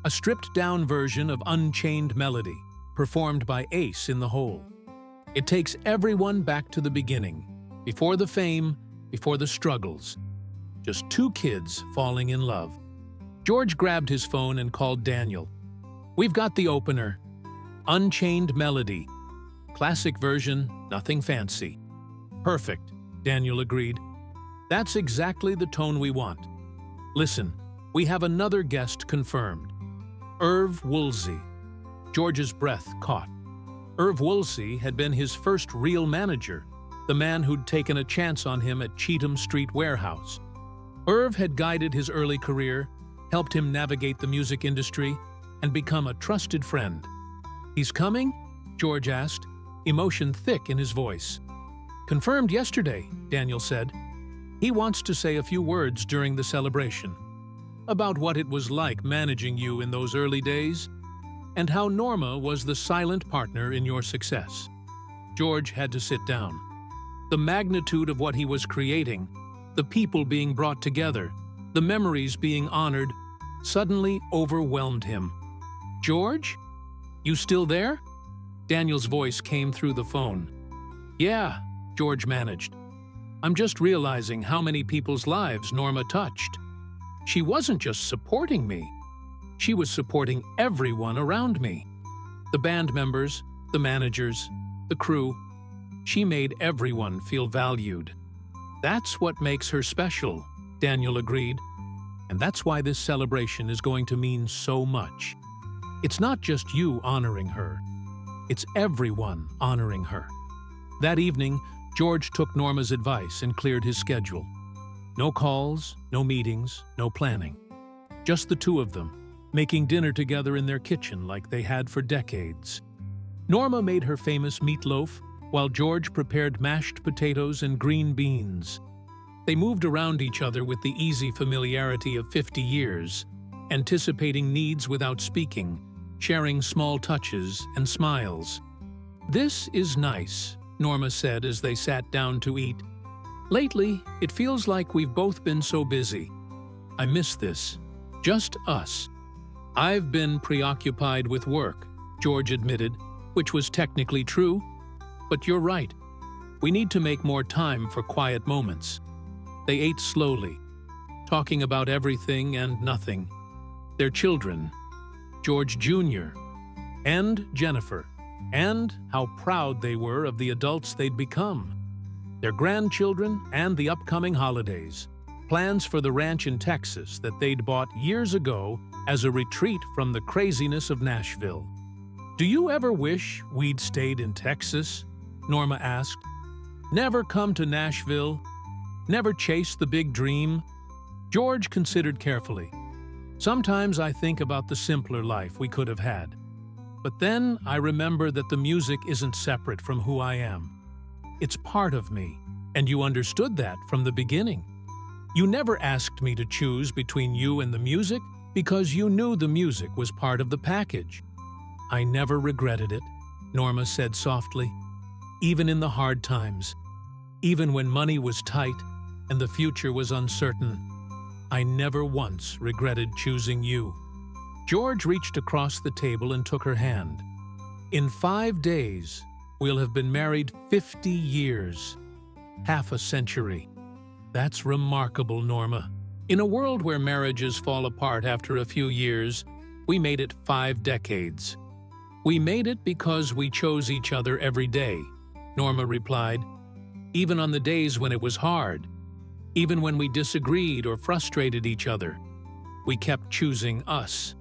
A stripped-down version of Unchained Melody, performed by Ace in the Hole. It takes everyone back to the beginning, before the fame, before the struggles. Just 2 kids falling in love. George grabbed his phone and called Daniel. "We've got the opener. Unchained Melody. Classic version, nothing fancy." "Perfect," Daniel agreed. "That's exactly the tone we want. Listen, we have another guest confirmed. Irv Woolsey." George's breath caught. Irv Woolsey had been his first real manager, the man who'd taken a chance on him at Cheatham Street Warehouse. Irv had guided his early career, helped him navigate the music industry, and become a trusted friend. "He's coming?" George asked, emotion thick in his voice. "Confirmed yesterday," Daniel said. "He wants to say a few words during the celebration. About what it was like managing you in those early days, and how Norma was the silent partner in your success." George had to sit down. The magnitude of what he was creating, the people being brought together, the memories being honored, suddenly overwhelmed him. "George? You still there?" Daniel's voice came through the phone. "Yeah," George managed. "I'm just realizing how many people's lives Norma touched. She wasn't just supporting me. She was supporting everyone around me. The band members, the managers, the crew. She made everyone feel valued. That's what makes her special," Daniel agreed. "And that's why this celebration is going to mean so much. It's not just you honoring her. It's everyone honoring her." That evening, George took Norma's advice and cleared his schedule. No calls, no meetings, no planning. Just the 2 of them, making dinner together in their kitchen like they had for decades. Norma made her famous meatloaf, while George prepared mashed potatoes and green beans. They moved around each other with the easy familiarity of 50 years, anticipating needs without speaking, sharing small touches and smiles. "This is nice," Norma said as they sat down to eat. "Lately, it feels like we've both been so busy. I miss this. Just us." "I've been preoccupied with work," George admitted, which was technically true. "But you're right. We need to make more time for quiet moments." They ate slowly, talking about everything and nothing. Their children, George Jr. and Jennifer, and how proud they were of the adults they'd become. Their grandchildren and the upcoming holidays. Plans for the ranch in Texas that they'd bought years ago as a retreat from the craziness of Nashville. "Do you ever wish we'd stayed in Texas?" Norma asked. "Never come to Nashville? Never chase the big dream?" George considered carefully. "Sometimes I think about the simpler life we could have had. But then I remember that the music isn't separate from who I am. It's part of me, and you understood that from the beginning. You never asked me to choose between you and the music because you knew the music was part of the package." "I never regretted it," Norma said softly. "Even in the hard times, even when money was tight and the future was uncertain, I never once regretted choosing you." George reached across the table and took her hand. "In 5 days, we'll have been married 50 years. Half a century. That's remarkable, Norma. In a world where marriages fall apart after a few years, we made it 5 decades. We made it because we chose each other every day," Norma replied. "Even on the days when it was hard, even when we disagreed or frustrated each other, we kept choosing us."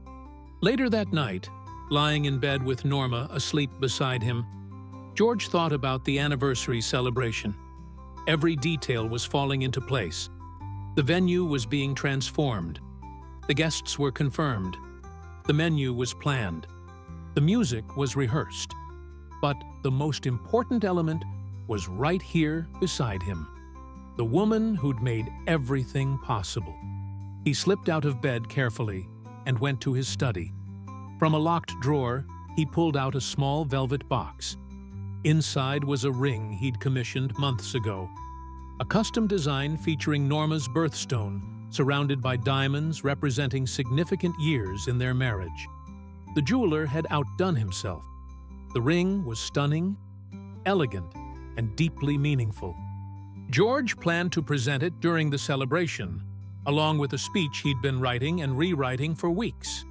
Later that night, lying in bed with Norma asleep beside him, George thought about the anniversary celebration. Every detail was falling into place. The venue was being transformed. The guests were confirmed. The menu was planned. The music was rehearsed. But the most important element was right here beside him. The woman who'd made everything possible. He slipped out of bed carefully and went to his study. From a locked drawer, he pulled out a small velvet box. Inside was a ring he'd commissioned months ago. A custom design featuring Norma's birthstone, surrounded by diamonds representing significant years in their marriage. The jeweler had outdone himself. The ring was stunning, elegant, and deeply meaningful. George planned to present it during the celebration, along with a speech he'd been writing and rewriting for weeks.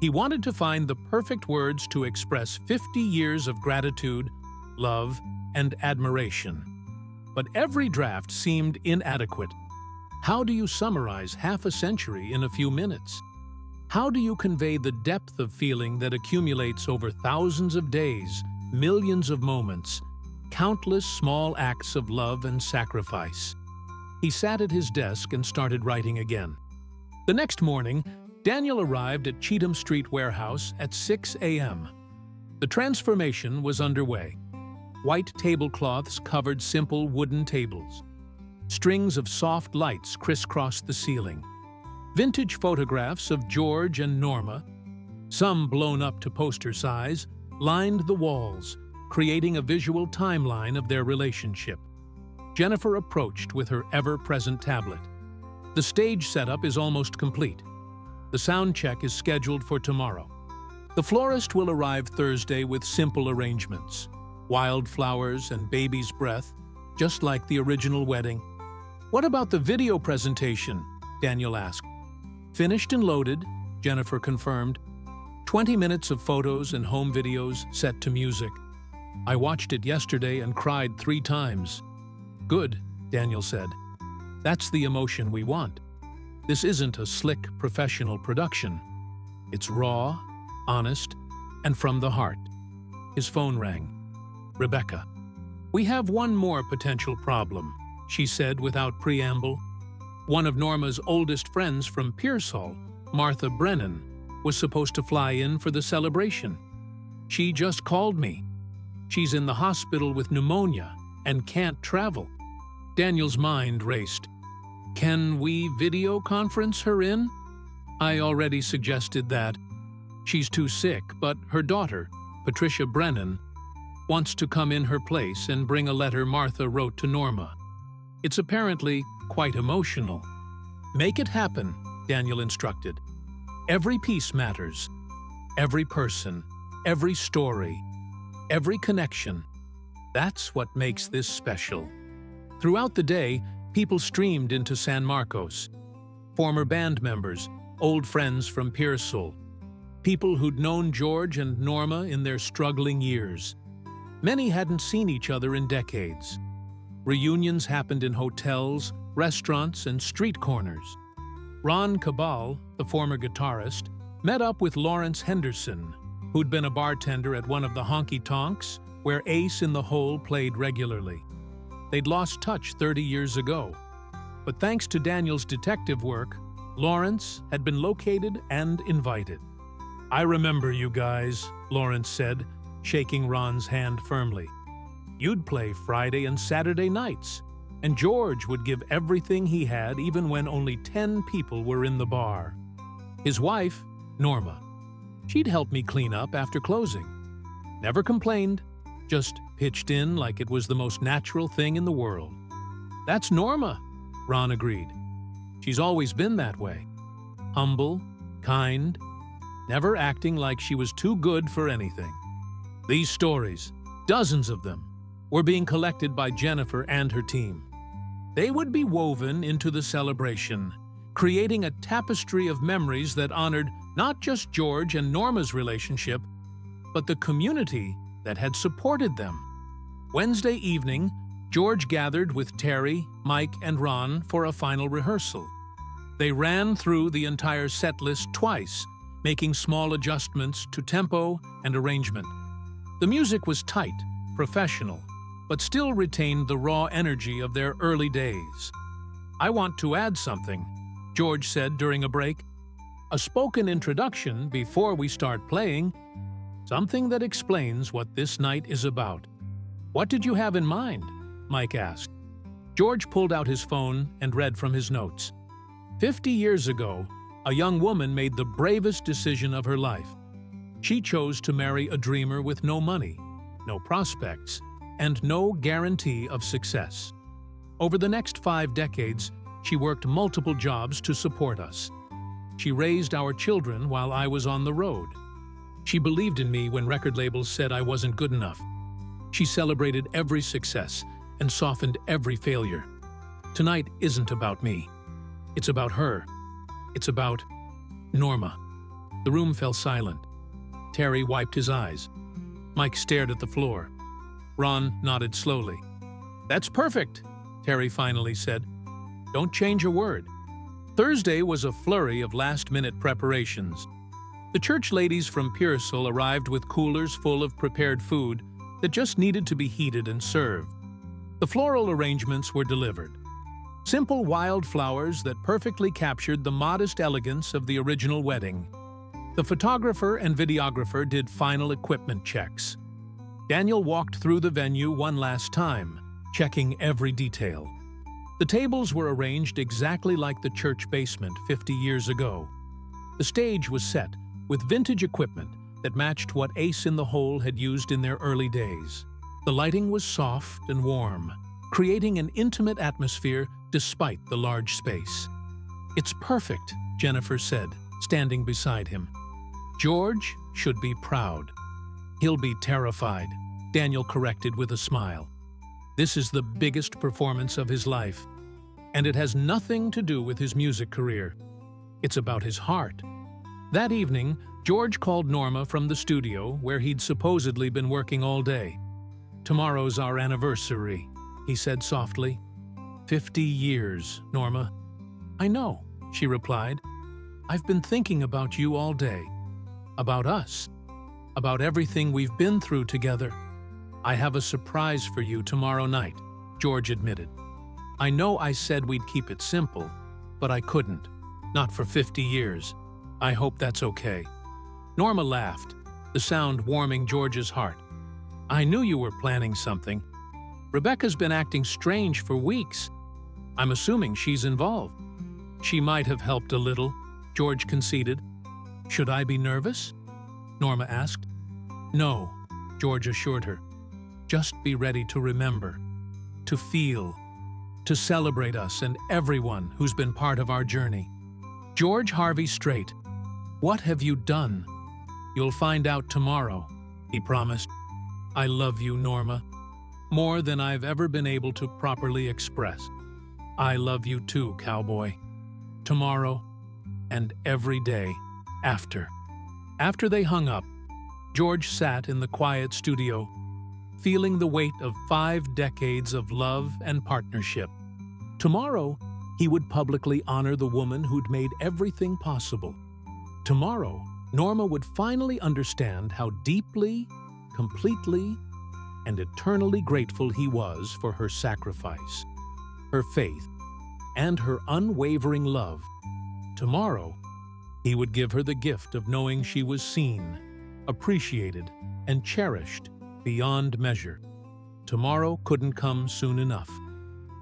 He wanted to find the perfect words to express 50 years of gratitude, love, and admiration. But every draft seemed inadequate. How do you summarize half a century in a few minutes? How do you convey the depth of feeling that accumulates over thousands of days, millions of moments, countless small acts of love and sacrifice? He sat at his desk and started writing again. The next morning, Daniel arrived at Cheatham Street warehouse at 6 a.m. The transformation was underway. White tablecloths covered simple wooden tables. Strings of soft lights crisscrossed the ceiling. Vintage photographs of George and Norma, some blown up to poster size, lined the walls, creating a visual timeline of their relationship. Jennifer approached with her ever-present tablet. The stage setup is almost complete. The sound check is scheduled for tomorrow. The florist will arrive Thursday with simple arrangements. Wildflowers and baby's breath, just like the original wedding. "What about the video presentation?" Daniel asked. "Finished and loaded," Jennifer confirmed. 20 minutes of photos and home videos set to music. "I watched it yesterday and cried 3 times. "Good," Daniel said. "That's the emotion we want. This isn't a slick, professional production. It's raw, honest, and from the heart." His phone rang. "Rebecca." "We have one more potential problem," she said without preamble. One of Norma's oldest friends from Pearsall, Martha Brennan, was supposed to fly in for the celebration. "She just called me. She's in the hospital with pneumonia and can't travel." Daniel's mind raced. "Can we video conference her in?" "I already suggested that. She's too sick, but her daughter, Patricia Brennan, wants to come in her place and bring a letter Martha wrote to Norma. It's apparently quite emotional." "Make it happen," Daniel instructed. "Every piece matters. Every person, every story, every connection. That's what makes this special." Throughout the day, people streamed into San Marcos. Former band members, old friends from Pearsall, people who'd known George and Norma in their struggling years. Many hadn't seen each other in decades. Reunions happened in hotels, restaurants, and street corners. Ron Cabal, the former guitarist, met up with Lawrence Henderson, who'd been a bartender at one of the honky-tonks where Ace in the Hole played regularly. They'd lost touch 30 years ago. But thanks to Daniel's detective work, Lawrence had been located and invited. "I remember you guys," Lawrence said, shaking Ron's hand firmly. "You'd play Friday and Saturday nights, and George would give everything he had even when only 10 people were in the bar. His wife, Norma, she'd help me clean up after closing. Never complained, just pitched in like it was the most natural thing in the world." "That's Norma," Ron agreed. "She's always been that way. Humble, kind, never acting like she was too good for anything." These stories, dozens of them, were being collected by Jennifer and her team. They would be woven into the celebration, creating a tapestry of memories that honored not just George and Norma's relationship, but the community that had supported them. Wednesday evening, George gathered with Terry, Mike, and Ron for a final rehearsal. They ran through the entire set list twice, making small adjustments to tempo and arrangement. The music was tight, professional, but still retained the raw energy of their early days. "I want to add something," George said during a break. "A spoken introduction before we start playing. Something that explains what this night is about." "What did you have in mind?" Mike asked. George pulled out his phone and read from his notes. 50 years ago, a young woman made the bravest decision of her life. She chose to marry a dreamer with no money. no prospects, and no guarantee of success. Over the next 5 decades, she worked multiple jobs to support us. She raised our children while I was on the road. She believed in me when record labels said I wasn't good enough. She celebrated every success and softened every failure. Tonight isn't about me. It's about her. It's about Norma. The room fell silent. Terry wiped his eyes. Mike stared at the floor. Ron nodded slowly. "That's perfect," Terry finally said. "Don't change a word." Thursday was a flurry of last-minute preparations. The church ladies from Pearsall arrived with coolers full of prepared food that just needed to be heated and served. The floral arrangements were delivered. Simple wild flowers that perfectly captured the modest elegance of the original wedding. The photographer and videographer did final equipment checks. Daniel walked through the venue one last time, checking every detail. The tables were arranged exactly like the church basement 50 years ago. The stage was set with vintage equipment that matched what Ace in the Hole had used in their early days. The lighting was soft and warm, creating an intimate atmosphere despite the large space. "It's perfect," Jennifer said, standing beside him. "George should be proud." "He'll be terrified," Daniel corrected with a smile. "This is the biggest performance of his life, and it has nothing to do with his music career. It's about his heart." That evening, George called Norma from the studio where he'd supposedly been working all day. "Tomorrow's our anniversary," he said softly. 50 years, Norma." "I know," she replied. "I've been thinking about you all day. About us. About everything we've been through together." "I have a surprise for you tomorrow night," George admitted. "I know I said we'd keep it simple, but I couldn't. Not for 50 years. I hope that's okay." Norma laughed, the sound warming George's heart. "I knew you were planning something. Rebecca's been acting strange for weeks. I'm assuming she's involved." "She might have helped a little," George conceded. "Should I be nervous?" Norma asked. "No," George assured her. "Just be ready to remember, to feel, to celebrate us and everyone who's been part of our journey." George Harvey Strait, "What have you done?" "You'll find out tomorrow," he promised. "I love you, Norma, more than I've ever been able to properly express. I love you too, cowboy. Tomorrow and every day after." After they hung up, George sat in the quiet studio, feeling the weight of 5 decades of love and partnership. Tomorrow, he would publicly honor the woman who'd made everything possible. Tomorrow, Norma would finally understand how deeply, completely, and eternally grateful he was for her sacrifice, her faith, and her unwavering love. Tomorrow, he would give her the gift of knowing she was seen, appreciated, and cherished beyond measure. Tomorrow couldn't come soon enough.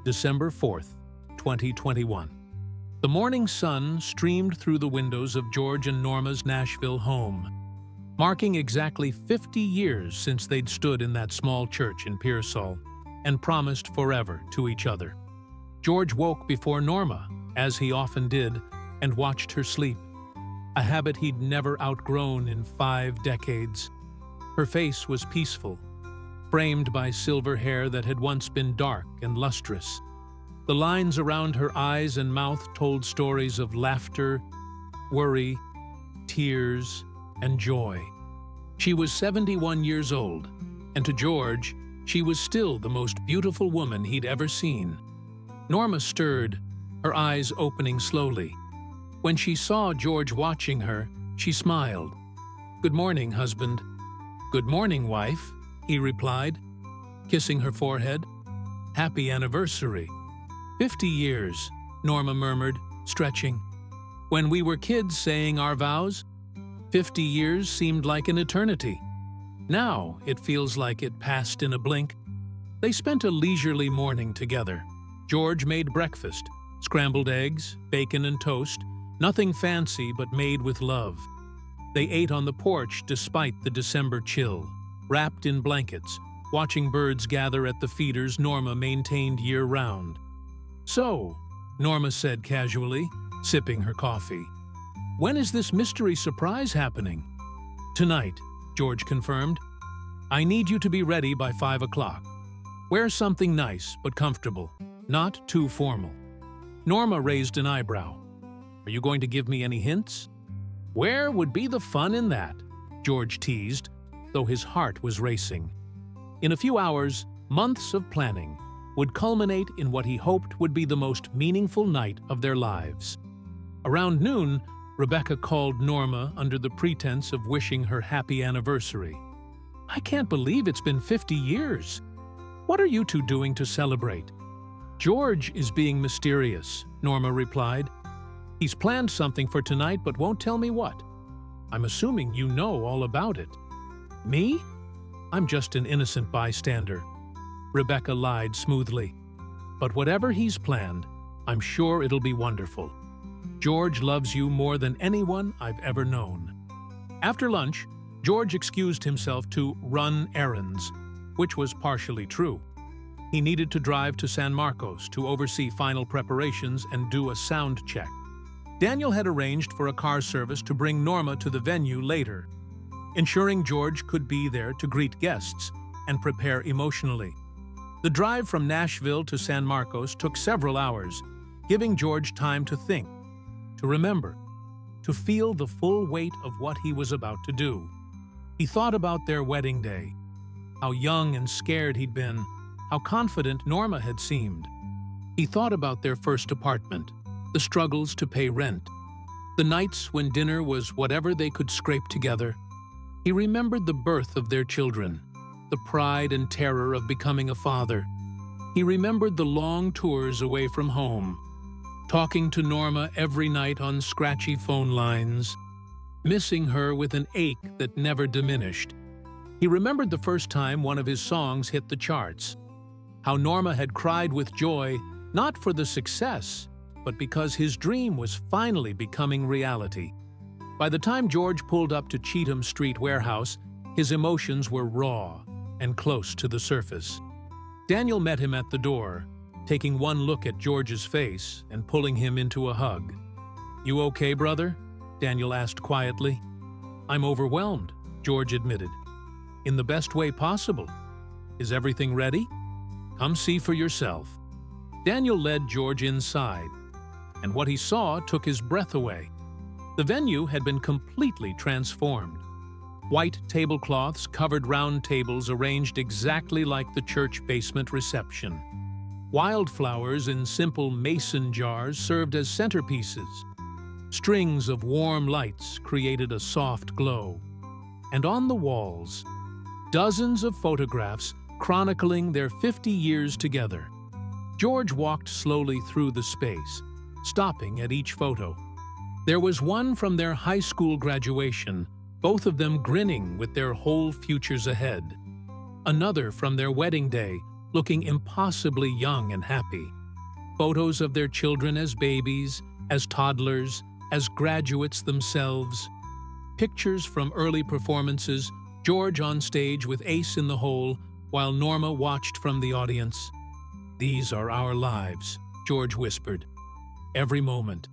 December 4th, 2021. The morning sun streamed through the windows of George and Norma's Nashville home, marking exactly 50 years since they'd stood in that small church in Pearsall and promised forever to each other. George woke before Norma, as he often did, and watched her sleep, a habit he'd never outgrown in 5 decades. Her face was peaceful, framed by silver hair that had once been dark and lustrous. The lines around her eyes and mouth told stories of laughter, worry, tears, and joy. She was 71 years old, and to George, she was still the most beautiful woman he'd ever seen. Norma stirred, her eyes opening slowly. When she saw George watching her, she smiled. "Good morning, husband." "Good morning, wife," he replied, kissing her forehead. "Happy anniversary." 50 years, Norma murmured, stretching. "When we were kids saying our vows, 50 years seemed like an eternity. Now it feels like it passed in a blink." They spent a leisurely morning together. George made breakfast, scrambled eggs, bacon and toast, nothing fancy but made with love. They ate on the porch despite the December chill, wrapped in blankets, watching birds gather at the feeders Norma maintained year-round. "So," Norma said casually, sipping her coffee, "when is this mystery surprise happening?" "Tonight," George confirmed. "I need you to be ready by 5 o'clock. Wear something nice but comfortable, not too formal." Norma raised an eyebrow. "Are you going to give me any hints?" "Where would be the fun in that?" George teased, though his heart was racing. In a few hours, months of planning would culminate in what he hoped would be the most meaningful night of their lives. Around noon, Rebecca called Norma under the pretense of wishing her happy anniversary. "I can't believe it's been 50 years. What are you two doing to celebrate?" "George is being mysterious," Norma replied. "He's planned something for tonight but won't tell me what. I'm assuming you know all about it." "Me? I'm just an innocent bystander," Rebecca lied smoothly. "But whatever he's planned, I'm sure it'll be wonderful. George loves you more than anyone I've ever known." After lunch, George excused himself to run errands, which was partially true. He needed to drive to San Marcos to oversee final preparations and do a sound check. Daniel had arranged for a car service to bring Norma to the venue later, ensuring George could be there to greet guests and prepare emotionally. The drive from Nashville to San Marcos took several hours, giving George time to think, to remember, to feel the full weight of what he was about to do. He thought about their wedding day, how young and scared he'd been, how confident Norma had seemed. He thought about their first apartment, the struggles to pay rent, the nights when dinner was whatever they could scrape together. He remembered the birth of their children, the pride and terror of becoming a father. He remembered the long tours away from home, talking to Norma every night on scratchy phone lines, missing her with an ache that never diminished. He remembered the first time one of his songs hit the charts, how Norma had cried with joy, not for the success, but because his dream was finally becoming reality. By the time George pulled up to Cheatham Street warehouse, his emotions were raw and close to the surface. Daniel met him at the door, taking one look at George's face and pulling him into a hug. "You okay, brother?" Daniel asked quietly. "I'm overwhelmed," George admitted. "In the best way possible. Is everything ready? Come see for yourself." Daniel led George inside, and what he saw took his breath away. The venue had been completely transformed. White tablecloths covered round tables arranged exactly like the church basement reception. Wildflowers in simple mason jars served as centerpieces. Strings of warm lights created a soft glow. And on the walls, dozens of photographs chronicling their 50 years together. George walked slowly through the space, stopping at each photo. There was one from their high school graduation, both of them grinning with their whole futures ahead. Another from their wedding day, looking impossibly young and happy. Photos of their children as babies, as toddlers, as graduates themselves. Pictures from early performances, George on stage with Ace in the hole, while Norma watched from the audience. "These are our lives," George whispered. "Every moment,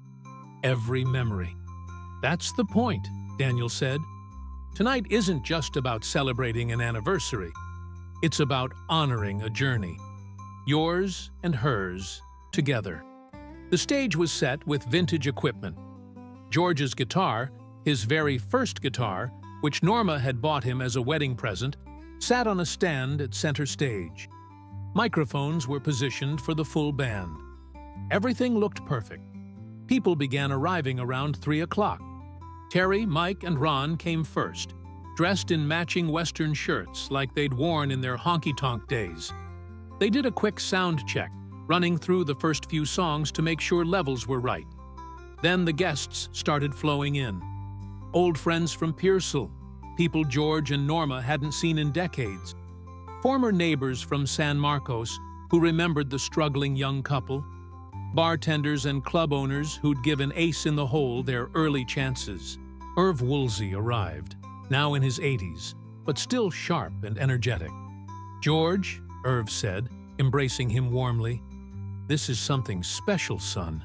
every memory." "That's the point," Daniel said. "Tonight isn't just about celebrating an anniversary. It's about honoring a journey. Yours and hers, together." The stage was set with vintage equipment. George's guitar, his very first guitar, which Norma had bought him as a wedding present, sat on a stand at center stage. Microphones were positioned for the full band. Everything looked perfect. People began arriving around 3 o'clock. Terry, Mike, and Ron came first, dressed in matching Western shirts like they'd worn in their honky-tonk days. They did a quick sound check, running through the first few songs to make sure levels were right. Then the guests started flowing in. Old friends from Pearsall, people George and Norma hadn't seen in decades. Former neighbors from San Marcos who remembered the struggling young couple. Bartenders and club owners who'd given Ace in the hole their early chances. Irv Woolsey arrived, now in his 80s, but still sharp and energetic. "George," Irv said, embracing him warmly, "this is something special, son.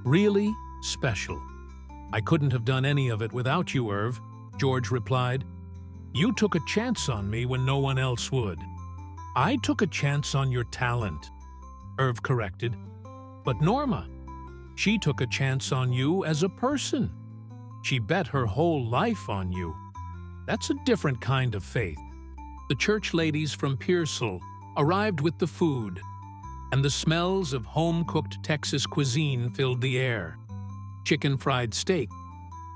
Really special." "I couldn't have done any of it without you, Irv," George replied. "You took a chance on me when no one else would." "I took a chance on your talent," Irv corrected. "But Norma, she took a chance on you as a person. She bet her whole life on you. That's a different kind of faith." The church ladies from Pearsall arrived with the food, and the smells of home-cooked Texas cuisine filled the air. Chicken fried steak,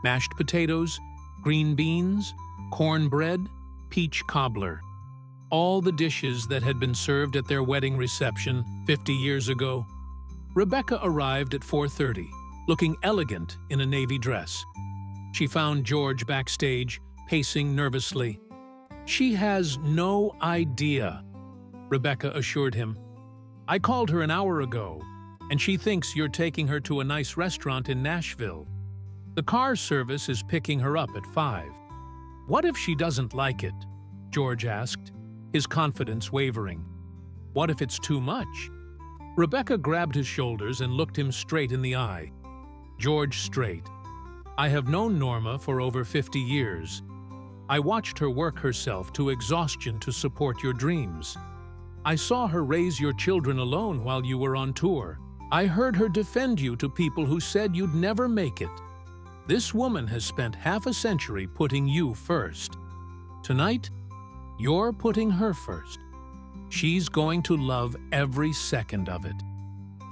mashed potatoes, green beans, cornbread, peach cobbler. All the dishes that had been served at their wedding reception 50 years ago. Rebecca arrived at 4:30, looking elegant in a navy dress. She found George backstage, pacing nervously. "She has no idea," Rebecca assured him. "I called her an hour ago, and she thinks you're taking her to a nice restaurant in Nashville. The car service is picking her up at 5. "What if she doesn't like it?" George asked, his confidence wavering. "What if it's too much?" Rebecca grabbed his shoulders and looked him straight in the eye. "George Strait, I have known Norma for over 50 years. I watched her work herself to exhaustion to support your dreams. I saw her raise your children alone while you were on tour. I heard her defend you to people who said you'd never make it. This woman has spent half a century putting you first. Tonight, you're putting her first. She's going to love every second of it."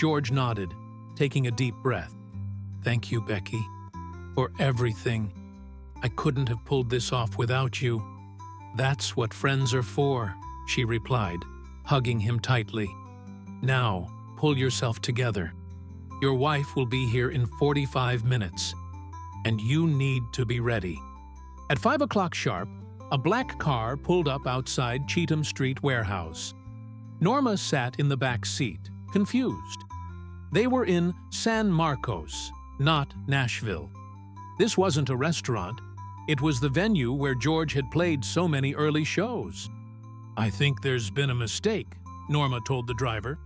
George nodded, taking a deep breath. "Thank you, Becky, for everything. I couldn't have pulled this off without you." "That's what friends are for," she replied, hugging him tightly. "Now, pull yourself together. Your wife will be here in 45 minutes, and you need to be ready." At 5 o'clock sharp, a black car pulled up outside Cheatham Street warehouse. Norma sat in the back seat, confused. They were in San Marcos, not Nashville. This wasn't a restaurant. It was the venue where George had played so many early shows. "I think there's been a mistake," Norma told the driver.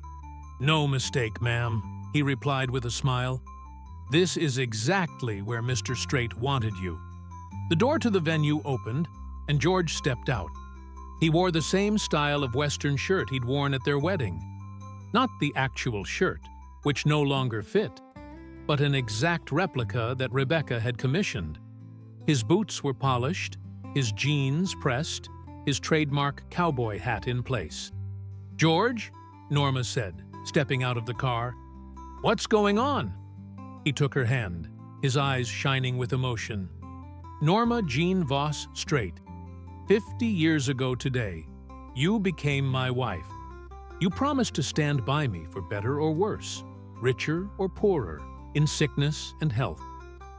"No mistake, ma'am," he replied with a smile. "This is exactly where Mr. Strait wanted you." The door to the venue opened, and George stepped out. He wore the same style of Western shirt he'd worn at their wedding. Not the actual shirt, which no longer fit, but an exact replica that Rebecca had commissioned. His boots were polished, his jeans pressed, his trademark cowboy hat in place. "George," Norma said, stepping out of the car. "What's going on?" He took her hand, his eyes shining with emotion. "Norma Jean Voss Strait, 50 years ago today, you became my wife. You promised to stand by me for better or worse, richer or poorer, in sickness and health.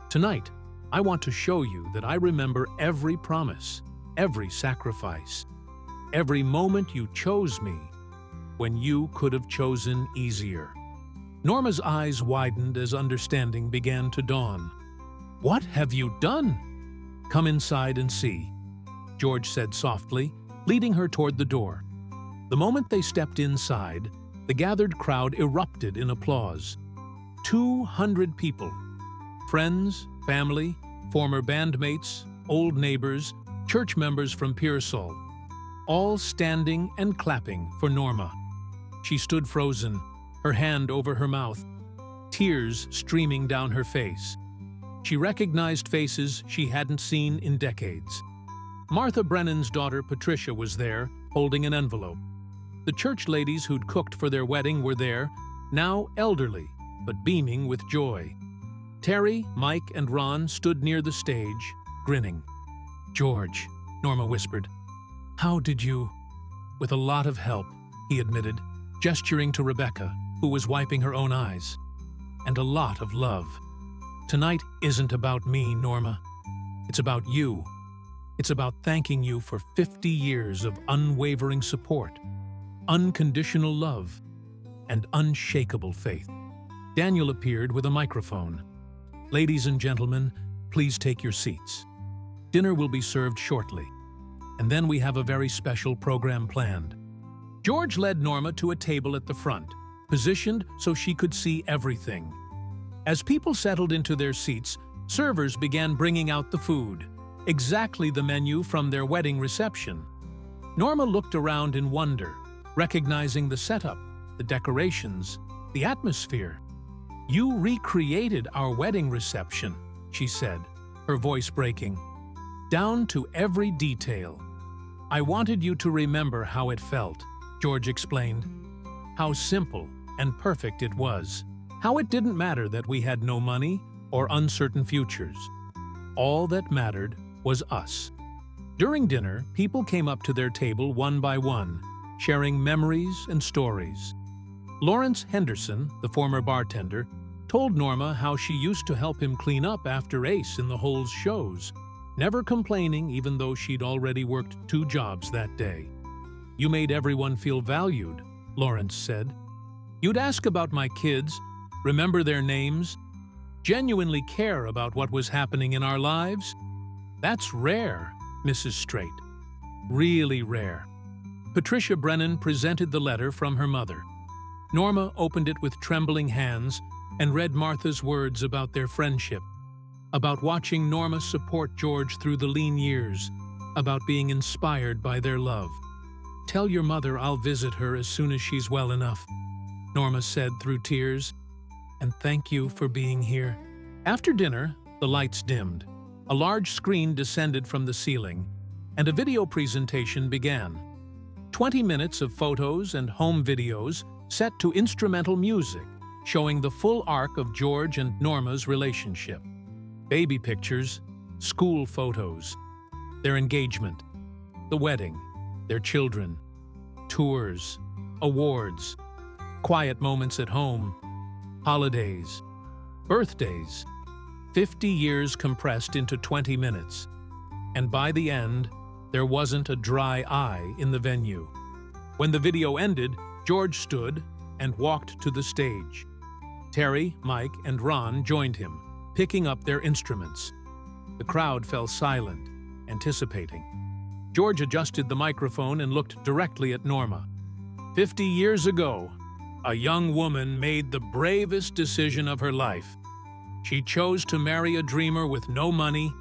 Tonight, I want to show you that I remember every promise, every sacrifice, every moment you chose me when you could have chosen easier." Norma's eyes widened as understanding began to dawn. "What have you done?" "Come inside and see," George said softly, leading her toward the door. The moment they stepped inside, the gathered crowd erupted in applause. 200 people. Friends, family, former bandmates, old neighbors, church members from Pearsall, all standing and clapping for Norma. She stood frozen, her hand over her mouth, tears streaming down her face. She recognized faces she hadn't seen in decades. Martha Brennan's daughter Patricia was there, holding an envelope. The church ladies who'd cooked for their wedding were there, now elderly, but beaming with joy. Terry, Mike, and Ron stood near the stage, grinning. "George," Norma whispered. "How did you—" "With a lot of help," he admitted, gesturing to Rebecca, who was wiping her own eyes. "And a lot of love. Tonight isn't about me, Norma. It's about you. It's about thanking you for 50 years of unwavering support, unconditional love, and unshakable faith." Daniel appeared with a microphone. "Ladies and gentlemen, please take your seats. Dinner will be served shortly." And then we have a very special program planned. George led Norma to a table at the front, positioned so she could see everything. As people settled into their seats, servers began bringing out the food, exactly the menu from their wedding reception. Norma looked around in wonder, recognizing the setup, the decorations, the atmosphere. "You recreated our wedding reception," she said, her voice breaking. "Down to every detail. I wanted you to remember how it felt," George explained. "How simple and perfect it was. How it didn't matter that we had no money or uncertain futures. All that mattered was us." During dinner, people came up to their table one by one, sharing memories and stories. Lawrence Henderson, the former bartender, told Norma how she used to help him clean up after Ace in the Hole's shows, never complaining even though she'd already worked 2 jobs that day. "You made everyone feel valued," Lawrence said. "You'd ask about my kids, remember their names, genuinely care about what was happening in our lives. That's rare, Mrs. Strait. Really rare." Patricia Brennan presented the letter from her mother. Norma opened it with trembling hands and read Martha's words about their friendship, about watching Norma support George through the lean years, about being inspired by their love. "Tell your mother I'll visit her as soon as she's well enough," Norma said through tears, "and thank you for being here." After dinner, the lights dimmed. A large screen descended from the ceiling, and a video presentation began. 20 minutes of photos and home videos set to instrumental music, showing the full arc of George and Norma's relationship. Baby pictures, school photos, their engagement, the wedding, their children, tours, awards, quiet moments at home, holidays, birthdays. 50 years compressed into 20 minutes. And by the end, there wasn't a dry eye in the venue. When the video ended, George stood and walked to the stage. Terry, Mike, and Ron joined him, picking up their instruments. The crowd fell silent, anticipating. George adjusted the microphone and looked directly at Norma. 50 years ago, a young woman made the bravest decision of her life. She chose to marry a dreamer with no money,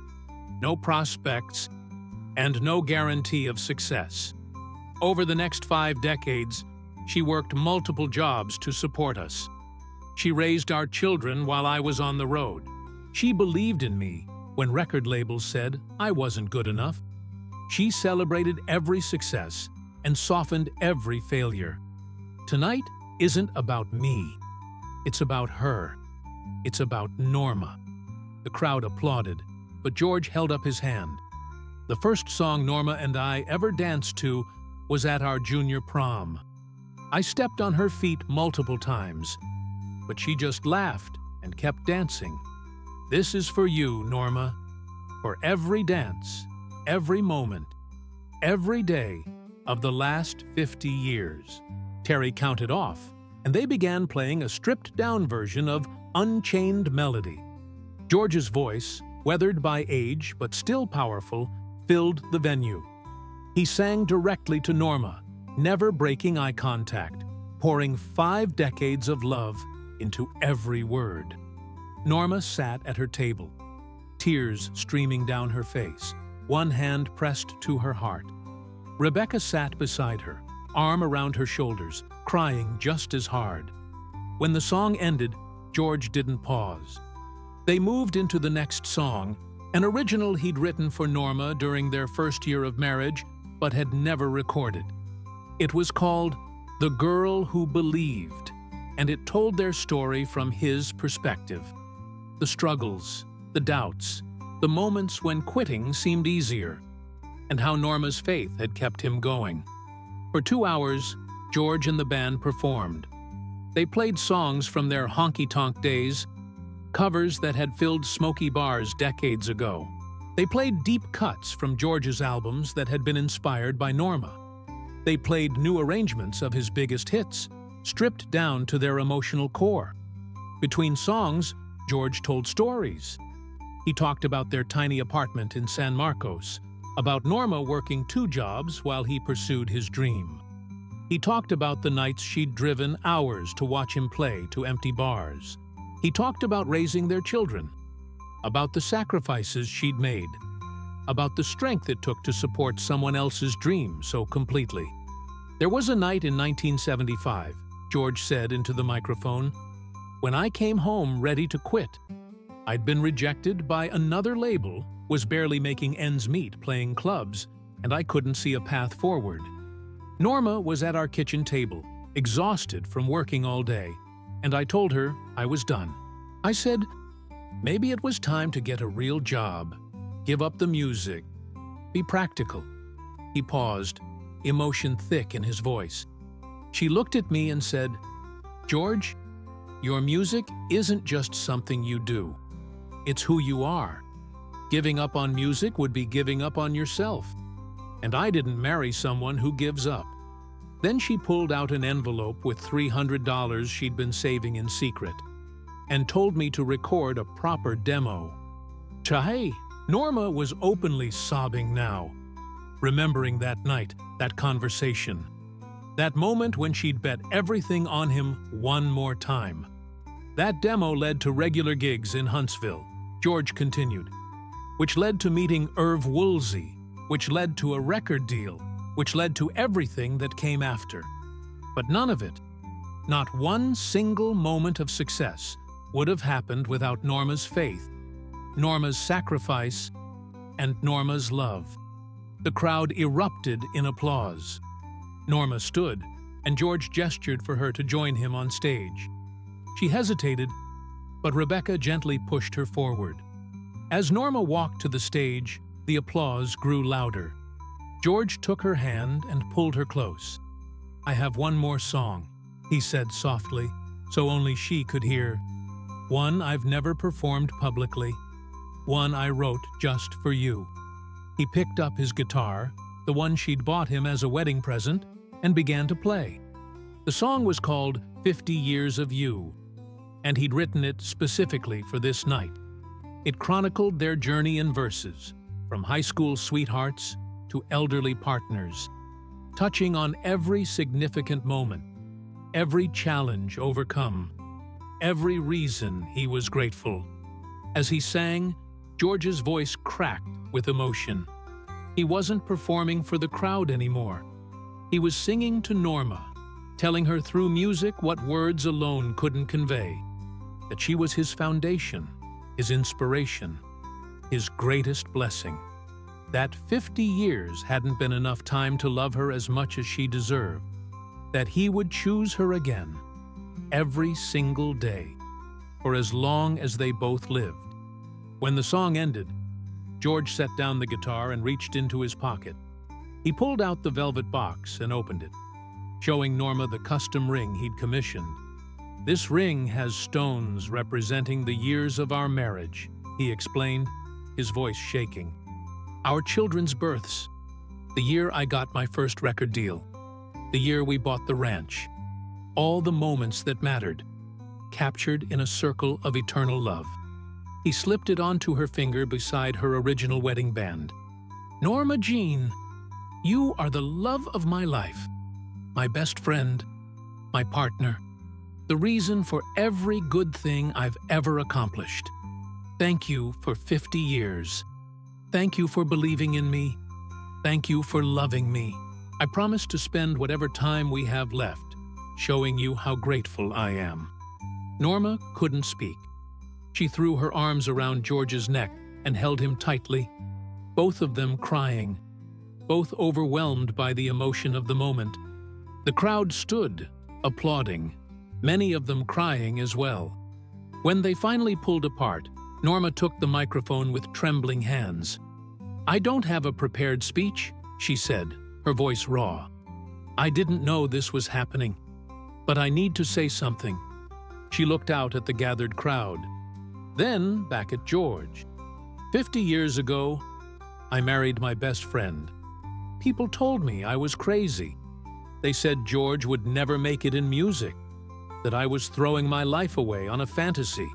no prospects, and no guarantee of success. Over the next 5 decades, she worked multiple jobs to support us. She raised our children while I was on the road. She believed in me when record labels said I wasn't good enough. She celebrated every success and softened every failure. Tonight isn't about me. It's about her. It's about Norma. The crowd applauded, but George held up his hand. The first song Norma and I ever danced to was at our junior prom. I stepped on her feet multiple times, but she just laughed and kept dancing. This is for you, Norma, for every dance, every moment, every day of the last 50 years. Terry counted off, and they began playing a stripped-down version of Unchained Melody. George's voice, weathered by age but still powerful, filled the venue. He sang directly to Norma, never breaking eye contact, pouring 5 decades of love into every word. Norma sat at her table, tears streaming down her face, one hand pressed to her heart. Rebecca sat beside her, arm around her shoulders, crying just as hard. When the song ended, George didn't pause. They moved into the next song, an original he'd written for Norma during their first year of marriage, but had never recorded. It was called The Girl Who Believed, and it told their story from his perspective. The struggles, the doubts, the moments when quitting seemed easier, and how Norma's faith had kept him going. For 2 hours, George and the band performed. They played songs from their honky-tonk days, covers that had filled smoky bars decades ago. They played deep cuts from George's albums that had been inspired by Norma. They played new arrangements of his biggest hits, stripped down to their emotional core. Between songs, George told stories. He talked about their tiny apartment in San Marcos, about Norma working 2 jobs while he pursued his dream. He talked about the nights she'd driven hours to watch him play to empty bars. He talked about raising their children, about the sacrifices she'd made, about the strength it took to support someone else's dream so completely. There was a night in 1975, George said into the microphone, when I came home ready to quit. I'd been rejected by another label, was barely making ends meet playing clubs, and I couldn't see a path forward. Norma was at our kitchen table, exhausted from working all day, and I told her I was done. I said, maybe it was time to get a real job, give up the music, be practical. He paused, emotion thick in his voice. She looked at me and said, George, your music isn't just something you do. It's who you are. Giving up on music would be giving up on yourself. And I didn't marry someone who gives up. Then she pulled out an envelope with $300 she'd been saving in secret and told me to record a proper demo. Hey, Norma was openly sobbing now, remembering that night, that conversation, that moment when she'd bet everything on him one more time. That demo led to regular gigs in Huntsville, George continued, which led to meeting Irv Woolsey, which led to a record deal, which led to everything that came after. But none of it, not one single moment of success, would have happened without Norma's faith, Norma's sacrifice, and Norma's love. The crowd erupted in applause. Norma stood, and George gestured for her to join him on stage. She hesitated, but Rebecca gently pushed her forward. As Norma walked to the stage, the applause grew louder. George took her hand and pulled her close. I have one more song, he said softly, so only she could hear. One I've never performed publicly. One I wrote just for you. He picked up his guitar, the one she'd bought him as a wedding present, and began to play. The song was called 50 Years of You, and he'd written it specifically for this night. It chronicled their journey in verses, from high school sweethearts to elderly partners, touching on every significant moment, every challenge overcome, every reason he was grateful. As he sang, George's voice cracked with emotion. He wasn't performing for the crowd anymore. He was singing to Norma, telling her through music what words alone couldn't convey, that she was his foundation, his inspiration, his greatest blessing. That 50 years hadn't been enough time to love her as much as she deserved, that he would choose her again, every single day, for as long as they both lived. When the song ended, George set down the guitar and reached into his pocket. He pulled out the velvet box and opened it, showing Norma the custom ring he'd commissioned. This ring has stones representing the years of our marriage, he explained, his voice shaking. Our children's births, the year I got my first record deal, the year we bought the ranch, all the moments that mattered, captured in a circle of eternal love. He slipped it onto her finger beside her original wedding band. Norma Jean, you are the love of my life, my best friend, my partner, the reason for every good thing I've ever accomplished. Thank you for 50 years. Thank you for believing in me. Thank you for loving me. I promise to spend whatever time we have left showing you how grateful I am. Norma couldn't speak. She threw her arms around George's neck and held him tightly, both of them crying, both overwhelmed by the emotion of the moment. The crowd stood, applauding, many of them crying as well. When they finally pulled apart, Norma took the microphone with trembling hands. I don't have a prepared speech, she said, her voice raw. I didn't know this was happening, but I need to say something. She looked out at the gathered crowd, then back at George. 50 years ago, I married my best friend. People told me I was crazy. They said George would never make it in music, that I was throwing my life away on a fantasy.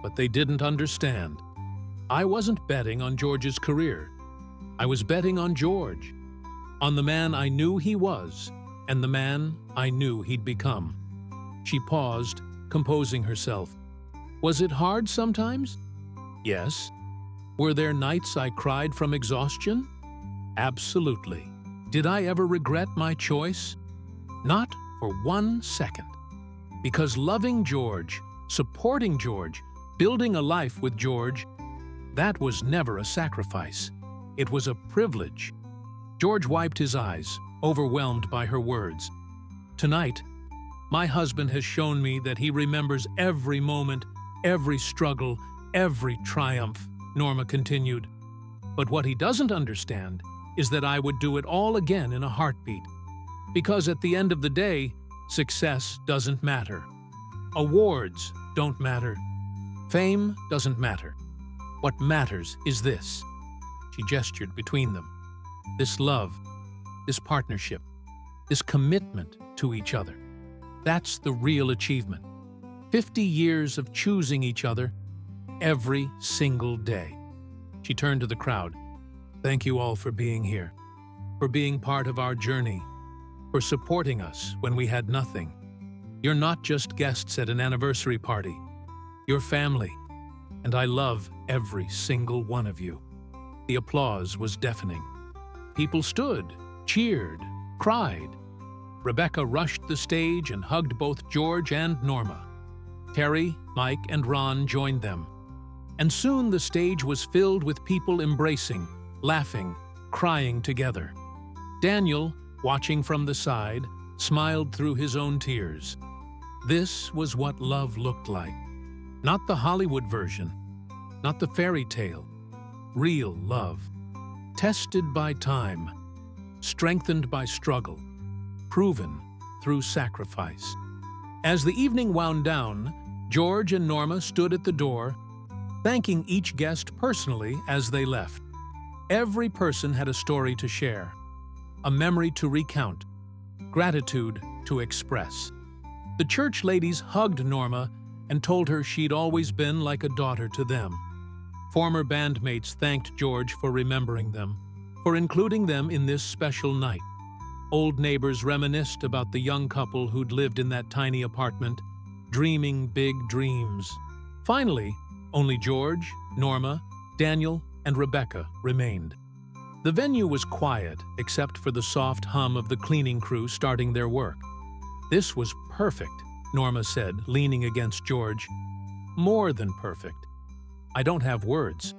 But they didn't understand. I wasn't betting on George's career. I was betting on George, on the man I knew he was, and the man I knew he'd become. She paused, composing herself. Was it hard sometimes? Yes. Were there nights I cried from exhaustion? Absolutely. Did I ever regret my choice? Not for 1 second. Because loving George, supporting George, building a life with George, that was never a sacrifice. It was a privilege. George wiped his eyes, overwhelmed by her words. Tonight, my husband has shown me that he remembers every moment, every struggle, every triumph, Norma continued. But what he doesn't understand is that I would do it all again in a heartbeat. Because at the end of the day, success doesn't matter. Awards don't matter. Fame doesn't matter. What matters is this. She gestured between them. This love, this partnership, this commitment to each other. That's the real achievement. 50 years of choosing each other every single day. She turned to the crowd. Thank you all for being here, for being part of our journey, for supporting us when we had nothing. You're not just guests at an anniversary party. You're family, and I love every single one of you. The applause was deafening. People stood, cheered, cried. Rebecca rushed the stage and hugged both George and Norma. Terry, Mike, and Ron joined them. And soon the stage was filled with people embracing, laughing, crying together. Daniel, watching from the side, smiled through his own tears. This was what love looked like. Not the Hollywood version, not the fairy tale. Real love. Tested by time, strengthened by struggle, proven through sacrifice. As the evening wound down, George and Norma stood at the door, thanking each guest personally as they left. Every person had a story to share, a memory to recount, gratitude to express. The church ladies hugged Norma and told her she'd always been like a daughter to them. Former bandmates thanked George for remembering them, for including them in this special night. Old neighbors reminisced about the young couple who'd lived in that tiny apartment, dreaming big dreams. Finally, only George, Norma, Daniel, and Rebecca remained. The venue was quiet, except for the soft hum of the cleaning crew starting their work. This was perfect, Norma said, leaning against George. More than perfect. I don't have words.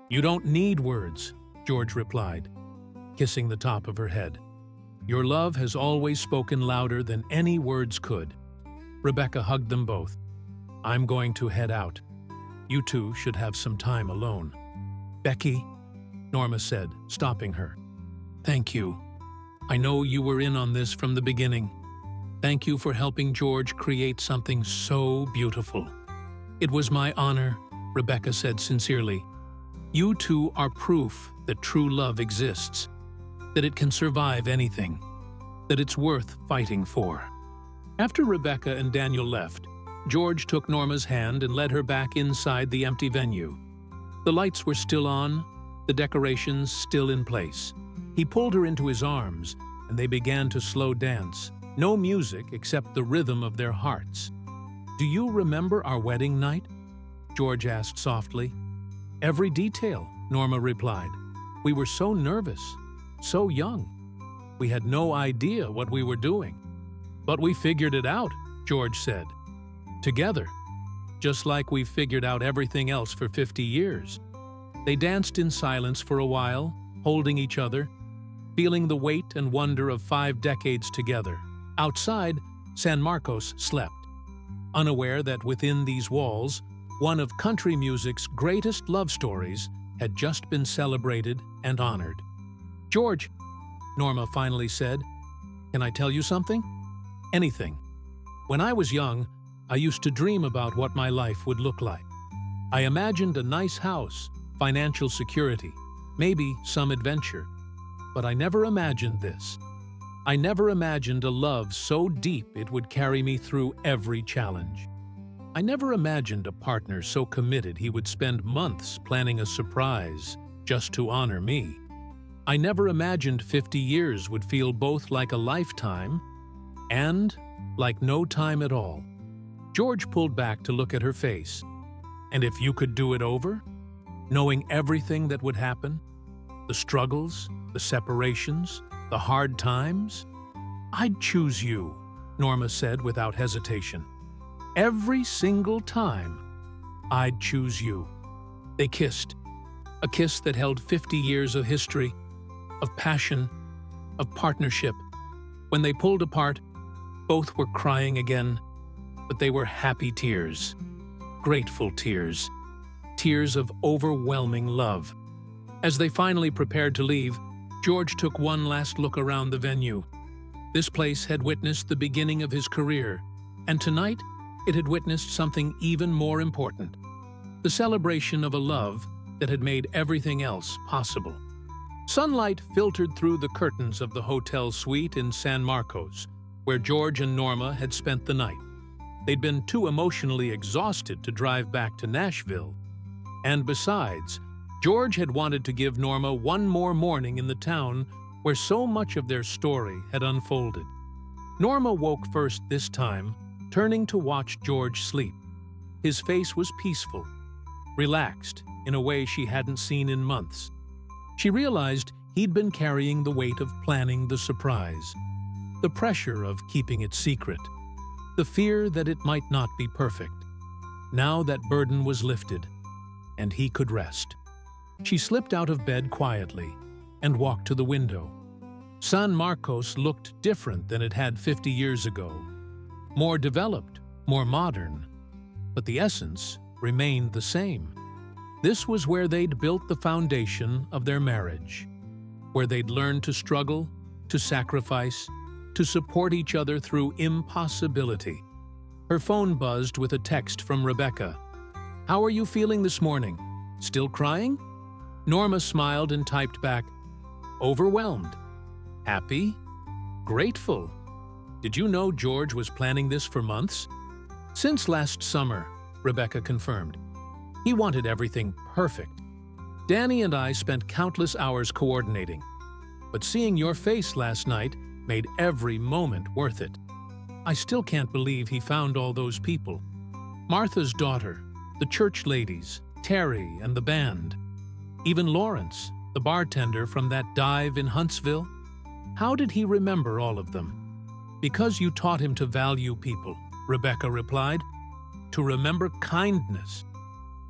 You don't need words, George replied, kissing the top of her head. Your love has always spoken louder than any words could. Rebecca hugged them both. I'm going to head out. You two should have some time alone. Becky, Norma said, stopping her. Thank you. I know you were in on this from the beginning. Thank you for helping George create something so beautiful. It was my honor, Rebecca said sincerely. You two are proof that true love exists, that it can survive anything, that it's worth fighting for. After Rebecca and Daniel left, George took Norma's hand and led her back inside the empty venue. The lights were still on, the decorations still in place. He pulled her into his arms, and they began to slow dance. No music except the rhythm of their hearts. Do you remember our wedding night? George asked softly. Every detail, Norma replied. We were so nervous, so young. We had no idea what we were doing. But we figured it out, George said. Together, just like we figured out everything else for 50 years. They danced in silence for a while, holding each other, feeling the weight and wonder of 5 decades together. Outside, San Marcos slept, unaware that within these walls, one of country music's greatest love stories had just been celebrated and honored. George, Norma finally said, can I tell you something? Anything. When I was young, I used to dream about what my life would look like. I imagined a nice house, financial security, maybe some adventure. But I never imagined this. I never imagined a love so deep it would carry me through every challenge. I never imagined a partner so committed he would spend months planning a surprise just to honor me. I never imagined 50 years would feel both like a lifetime and like no time at all." George pulled back to look at her face. "And if you could do it over, knowing everything that would happen, the struggles, the separations, the hard times, I'd choose you," Norma said without hesitation. "Every single time, I'd choose you." They kissed, a kiss that held 50 years of history, of passion, of partnership. When they pulled apart, both were crying again, but they were happy tears, grateful tears, tears of overwhelming love. As they finally prepared to leave, George took one last look around the venue. This place had witnessed the beginning of his career, and tonight it had witnessed something even more important: the celebration of a love that had made everything else possible. Sunlight filtered through the curtains of the hotel suite in San Marcos, where George and Norma had spent the night. They'd been too emotionally exhausted to drive back to Nashville. And besides, George had wanted to give Norma one more morning in the town where so much of their story had unfolded. Norma woke first this time, turning to watch George sleep. His face was peaceful, relaxed in a way she hadn't seen in months. She realized he'd been carrying the weight of planning the surprise, the pressure of keeping it secret, the fear that it might not be perfect. Now that burden was lifted, and he could rest. She slipped out of bed quietly and walked to the window. San Marcos looked different than it had 50 years ago. More developed, more modern, but the essence remained the same. This was where they'd built the foundation of their marriage, where they'd learned to struggle, to sacrifice, to support each other through impossibility. Her phone buzzed with a text from Rebecca. "How are you feeling this morning? Still crying?" Norma smiled and typed back, "Overwhelmed. Happy? Grateful. Did you know George was planning this for months?" "Since last summer," Rebecca confirmed. "He wanted everything perfect. Danny and I spent countless hours coordinating, but seeing your face last night made every moment worth it. I still can't believe he found all those people. Martha's daughter, the church ladies, Terry and the band. Even Lawrence, the bartender from that dive in Huntsville. How did he remember all of them?" "Because you taught him to value people," Rebecca replied. "To remember kindness.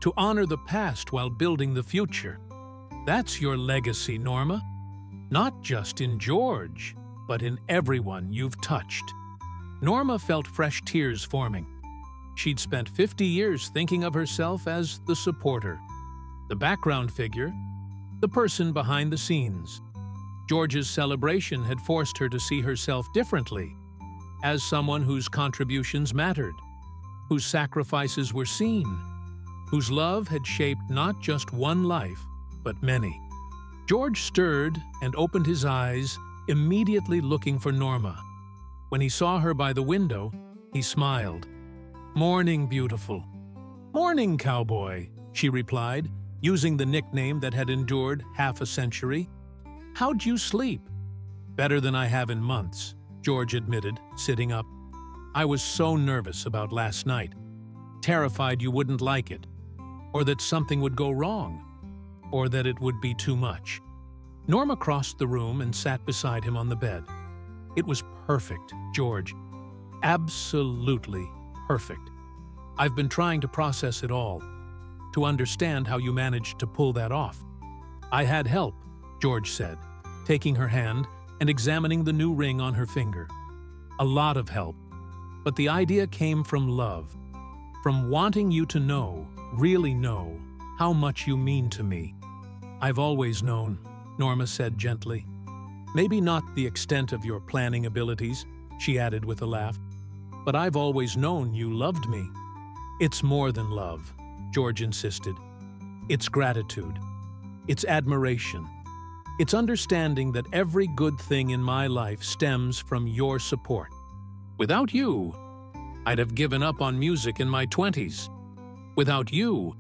To honor the past while building the future. That's your legacy, Norma. Not just in George, but in everyone you've touched." Norma felt fresh tears forming. She'd spent 50 years thinking of herself as the supporter, the background figure, the person behind the scenes. George's celebration had forced her to see herself differently, as someone whose contributions mattered, whose sacrifices were seen, whose love had shaped not just one life, but many. George stirred and opened his eyes, immediately looking for Norma. When he saw her by the window, he smiled. "Morning, beautiful." "Morning, cowboy," she replied, using the nickname that had endured half a century. "How'd you sleep?" "Better than I have in months," George admitted, sitting up. "I was so nervous about last night, terrified you wouldn't like it, or that something would go wrong, or that it would be too much." Norma crossed the room and sat beside him on the bed. "It was perfect, George. Absolutely perfect. I've been trying to process it all, to understand how you managed to pull that off." "I had help," George said, taking her hand and examining the new ring on her finger. "A lot of help. But the idea came from love, from wanting you to know, really know, how much you mean to me." "I've always known," Norma said gently. "Maybe not the extent of your planning abilities," she added with a laugh, "but I've always known you loved me." "It's more than love," George insisted. "It's gratitude. It's admiration. It's understanding that every good thing in my life stems from your support. Without you, I'd have given up on music in my 20s. Without you,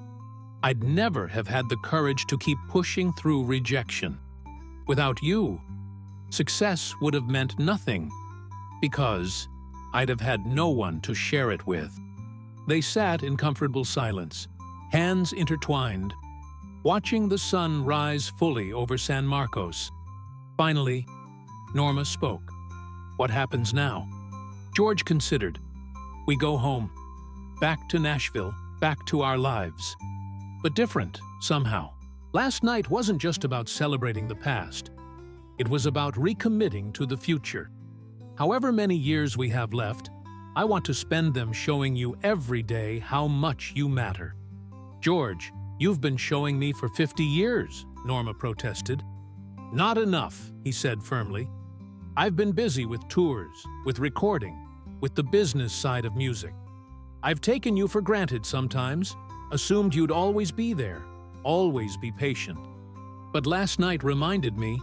I'd never have had the courage to keep pushing through rejection. Without you, success would have meant nothing, because I'd have had no one to share it with." They sat in comfortable silence, hands intertwined, watching the sun rise fully over San Marcos. Finally, Norma spoke. "What happens now?" George considered. "We go home, back to Nashville, back to our lives. But different, somehow. Last night wasn't just about celebrating the past. It was about recommitting to the future. However many years we have left, I want to spend them showing you every day how much you matter." "George, you've been showing me for 50 years, Norma protested. "Not enough," he said firmly. "I've been busy with tours, with recording, with the business side of music. I've taken you for granted sometimes, assumed you'd always be there, always be patient. But last night reminded me,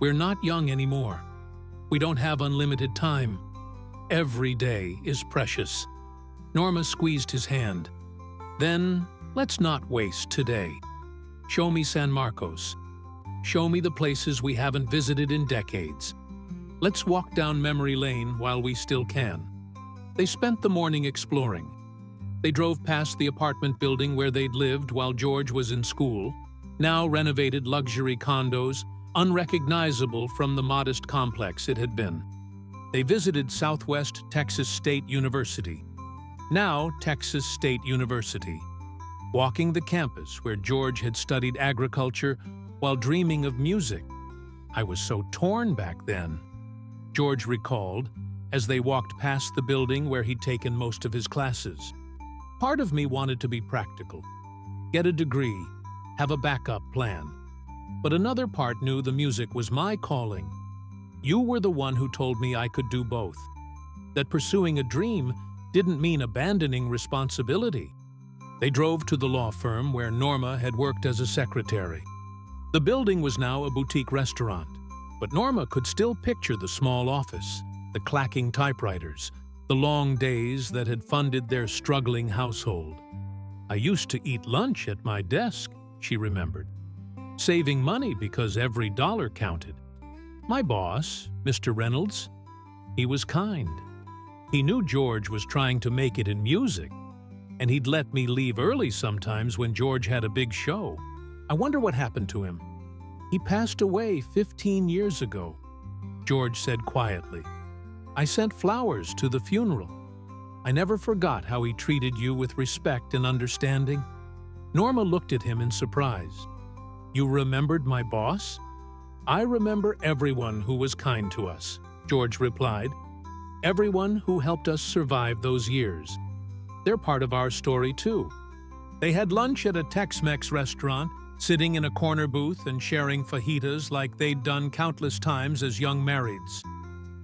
we're not young anymore. We don't have unlimited time. Every day is precious." Norma squeezed his hand. "Then, let's not waste today. Show me San Marcos. Show me the places we haven't visited in decades. Let's walk down memory lane while we still can." They spent the morning exploring. They drove past the apartment building where they'd lived while George was in school, now renovated luxury condos, unrecognizable from the modest complex it had been. They visited Southwest Texas State University, now Texas State University, walking the campus where George had studied agriculture while dreaming of music. "I was so torn back then," George recalled as they walked past the building where he'd taken most of his classes. "Part of me wanted to be practical, get a degree, have a backup plan. But another part knew the music was my calling. You were the one who told me I could do both, that pursuing a dream didn't mean abandoning responsibility." They drove to the law firm where Norma had worked as a secretary. The building was now a boutique restaurant, but Norma could still picture the small office, the clacking typewriters, the long days that had funded their struggling household. "I used to eat lunch at my desk," she remembered, "saving money because every dollar counted. My boss, Mr. Reynolds, he was kind. He knew George was trying to make it in music, and he'd let me leave early sometimes when George had a big show. I wonder what happened to him." "He passed away 15 years ago," George said quietly. "I sent flowers to the funeral. I never forgot how he treated you with respect and understanding." Norma looked at him in surprise. "You remembered my boss?" "I remember everyone who was kind to us," George replied. "Everyone who helped us survive those years. They're part of our story, too." They had lunch at a Tex-Mex restaurant, sitting in a corner booth and sharing fajitas like they'd done countless times as young marrieds.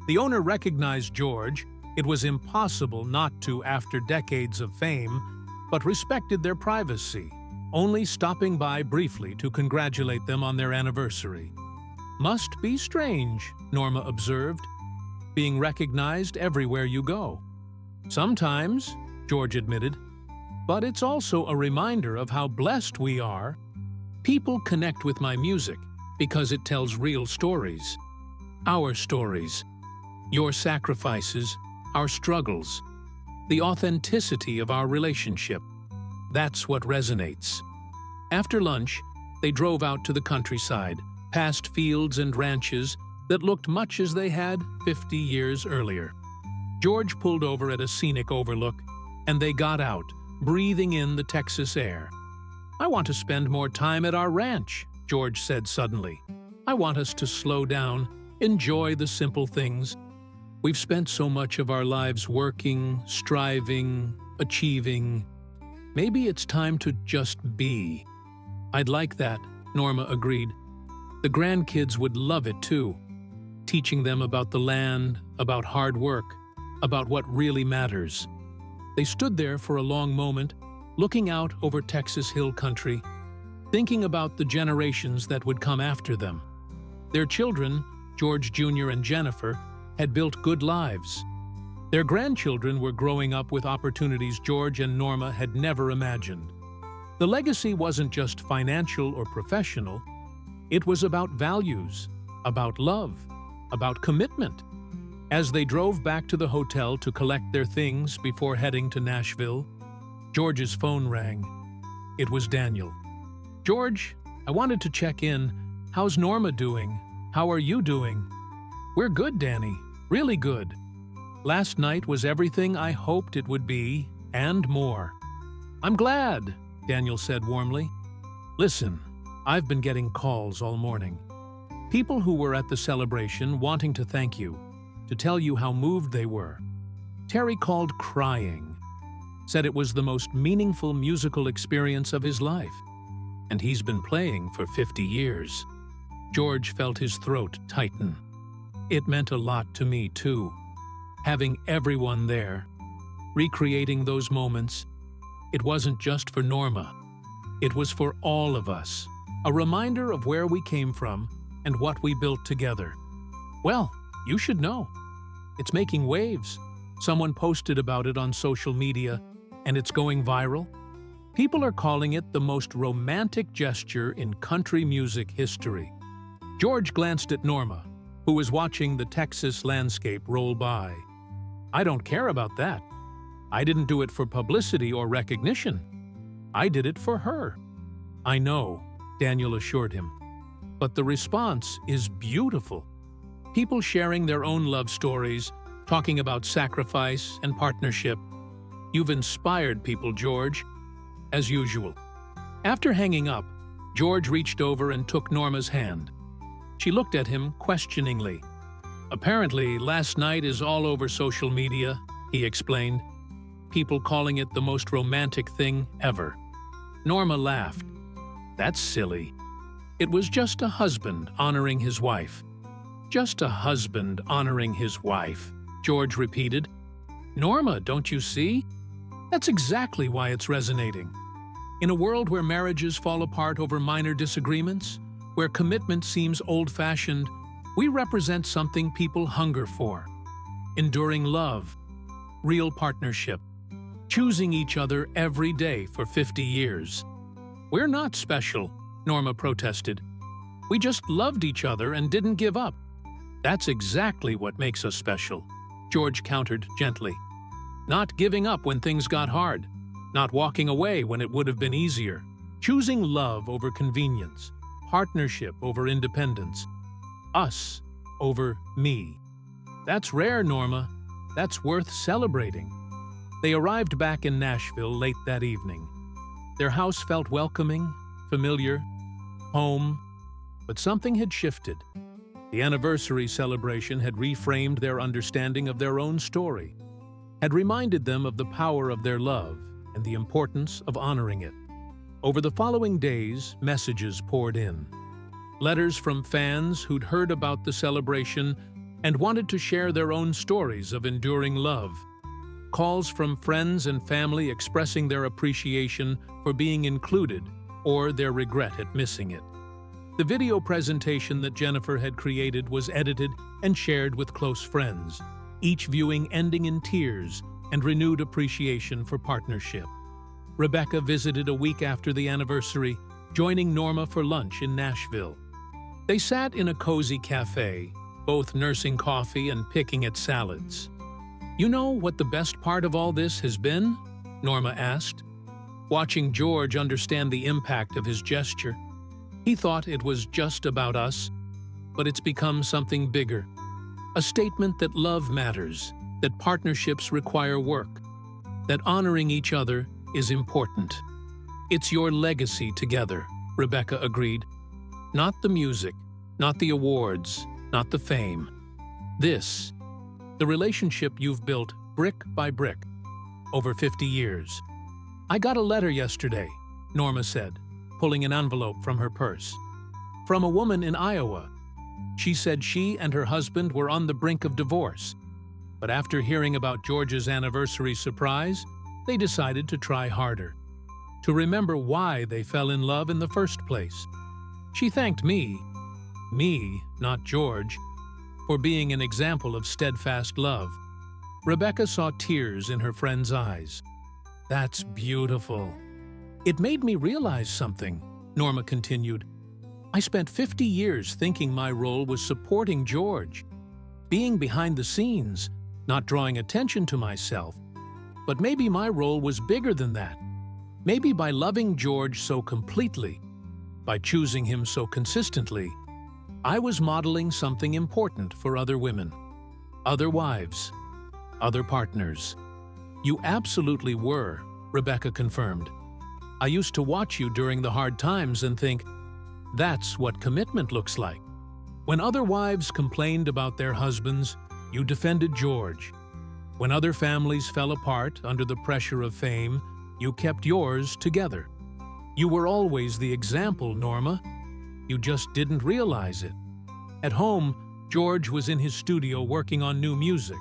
The owner recognized George. It was impossible not to after decades of fame, but respected their privacy, only stopping by briefly to congratulate them on their anniversary. "Must be strange," Norma observed, "being recognized everywhere you go." "Sometimes," George admitted, "but it's also a reminder of how blessed we are. People connect with my music because it tells real stories. Our stories. Your sacrifices, our struggles, the authenticity of our relationship. That's what resonates." After lunch, they drove out to the countryside, past fields and ranches that looked much as they had 50 years earlier. George pulled over at a scenic overlook, and they got out, breathing in the Texas air. "I want to spend more time at our ranch," George said suddenly. "I want us to slow down, enjoy the simple things. We've spent so much of our lives working, striving, achieving. Maybe it's time to just be." "I'd like that," Norma agreed. "The grandkids would love it too, teaching them about the land, about hard work, about what really matters." They stood there for a long moment, looking out over Texas hill country, thinking about the generations that would come after them. Their children, George Jr. and Jennifer, had built good lives. Their grandchildren were growing up with opportunities George and Norma had never imagined. The legacy wasn't just financial or professional, It was about values, about love, about commitment. As they drove back to the hotel to collect their things before heading to Nashville, George's phone rang. It was Daniel. "George, I wanted to check in. How's Norma doing? How are you doing?" "We're good, Danny. Really good. Last night was everything I hoped it would be, and more." "I'm glad," Daniel said warmly. "Listen, I've been getting calls all morning. People who were at the celebration wanting to thank you, to tell you how moved they were. Terry called crying, said it was the most meaningful musical experience of his life. And he's been playing for 50 years. George felt his throat tighten. It meant a lot to me, too. Having everyone there, recreating those moments, it wasn't just for Norma. It was for all of us. A reminder of where we came from and what we built together. Well, you should know. It's making waves. Someone posted about it on social media, and it's going viral. People are calling it the most romantic gesture in country music history. George glanced at Norma, who was watching the Texas landscape roll by. "I don't care about that. I didn't do it for publicity or recognition. I did it for her." "I know," Daniel assured him. "But the response is beautiful. People sharing their own love stories, talking about sacrifice and partnership. You've inspired people, George." As usual. After hanging up, George reached over and took Norma's hand. She looked at him questioningly. "Apparently, last night is all over social media," he explained. "People calling it the most romantic thing ever." Norma laughed. "That's silly. It was just a husband honoring his wife." "Just a husband honoring his wife," George repeated. "Norma, don't you see? That's exactly why it's resonating. In a world where marriages fall apart over minor disagreements, where commitment seems old-fashioned, we represent something people hunger for. Enduring love, real partnership, choosing each other every day for 50 years. We're not special," Norma protested. "We just loved each other and didn't give up." "That's exactly what makes us special," George countered gently. "Not giving up when things got hard. Not walking away when it would have been easier. Choosing love over convenience. Partnership over independence. Us over me. That's rare, Norma. That's worth celebrating." They arrived back in Nashville late that evening. Their house felt welcoming, familiar, home. But something had shifted. The anniversary celebration had reframed their understanding of their own story, had reminded them of the power of their love and the importance of honoring it. Over the following days, messages poured in. Letters from fans who'd heard about the celebration and wanted to share their own stories of enduring love. Calls from friends and family expressing their appreciation for being included or their regret at missing it. The video presentation that Jennifer had created was edited and shared with close friends, each viewing ending in tears and renewed appreciation for partnership. Rebecca visited a week after the anniversary, joining Norma for lunch in Nashville. They sat in a cozy cafe, both nursing coffee and picking at salads. "You know what the best part of all this has been?" Norma asked. Watching George understand the impact of his gesture. He thought it was just about us, but it's become something bigger. A statement that love matters, that partnerships require work, that honoring each other is important. "It's your legacy together," Rebecca agreed. "Not the music, not the awards, not the fame. This, the relationship you've built brick by brick over 50 years. "I got a letter yesterday," Norma said, pulling an envelope from her purse. "From a woman in Iowa. She said she and her husband were on the brink of divorce. But after hearing about George's anniversary surprise, they decided to try harder, to remember why they fell in love in the first place. She thanked me, not George, for being an example of steadfast love." Rebecca saw tears in her friend's eyes. "That's beautiful. It made me realize something," Norma continued. I spent 50 years thinking my role was supporting George, being behind the scenes, not drawing attention to myself. But maybe my role was bigger than that. Maybe by loving George so completely, by choosing him so consistently, I was modeling something important for other women, other wives, other partners. You absolutely were, Rebecca confirmed. I used to watch you during the hard times and think, that's what commitment looks like. When other wives complained about their husbands, you defended George. When other families fell apart under the pressure of fame, you kept yours together. You were always the example, Norma. You just didn't realize it. At home, George was in his studio working on new music.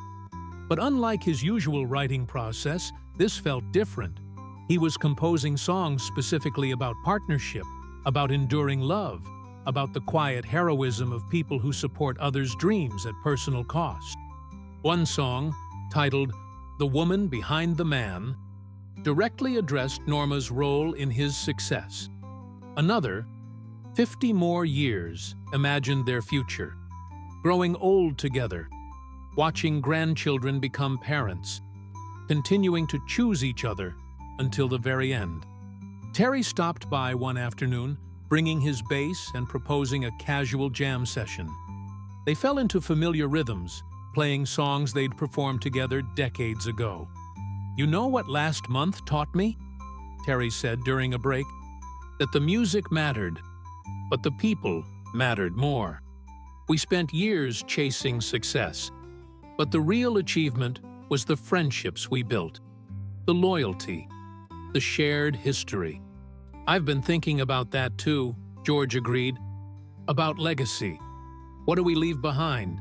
But unlike his usual writing process, this felt different. He was composing songs specifically about partnership, about enduring love, about the quiet heroism of people who support others' dreams at personal cost. One song, titled "The Woman Behind the Man," directly addressed Norma's role in his success. Another, 50 More Years, imagined their future, growing old together, watching grandchildren become parents, continuing to choose each other until the very end. Terry stopped by one afternoon, bringing his bass and proposing a casual jam session. They fell into familiar rhythms, playing songs they'd performed together decades ago. "You know what last month taught me?" Terry said during a break. "That the music mattered, but the people mattered more. We spent years chasing success, but the real achievement was the friendships we built, the loyalty, the shared history." "I've been thinking about that too," George agreed. "About legacy. What do we leave behind?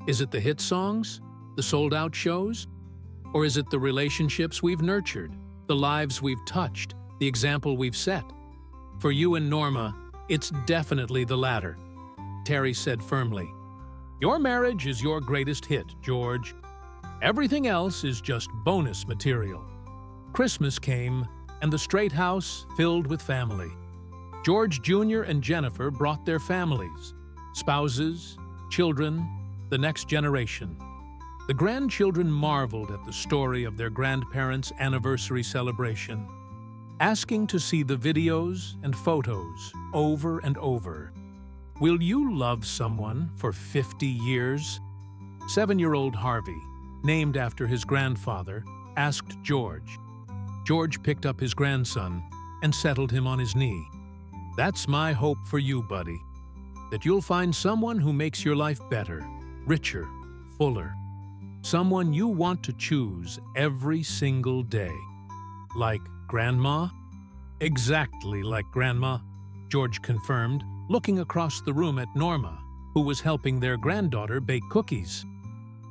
Is it the hit songs, the sold-out shows? Or is it the relationships we've nurtured, the lives we've touched, the example we've set?" "For you and Norma, it's definitely the latter," Terry said firmly. "Your marriage is your greatest hit, George. Everything else is just bonus material." Christmas came, and the Strait house filled with family. George Jr. and Jennifer brought their families, spouses, children, the next generation. The grandchildren marveled at the story of their grandparents' anniversary celebration, asking to see the videos and photos over and over. "Will you love someone for 50 years? 7-year-old Harvey, named after his grandfather, asked George. George picked up his grandson and settled him on his knee. "That's my hope for you, buddy. That you'll find someone who makes your life better, richer, fuller. Someone you want to choose every single day." "Like Grandma?" "Exactly like Grandma," George confirmed, looking across the room at Norma, who was helping their granddaughter bake cookies.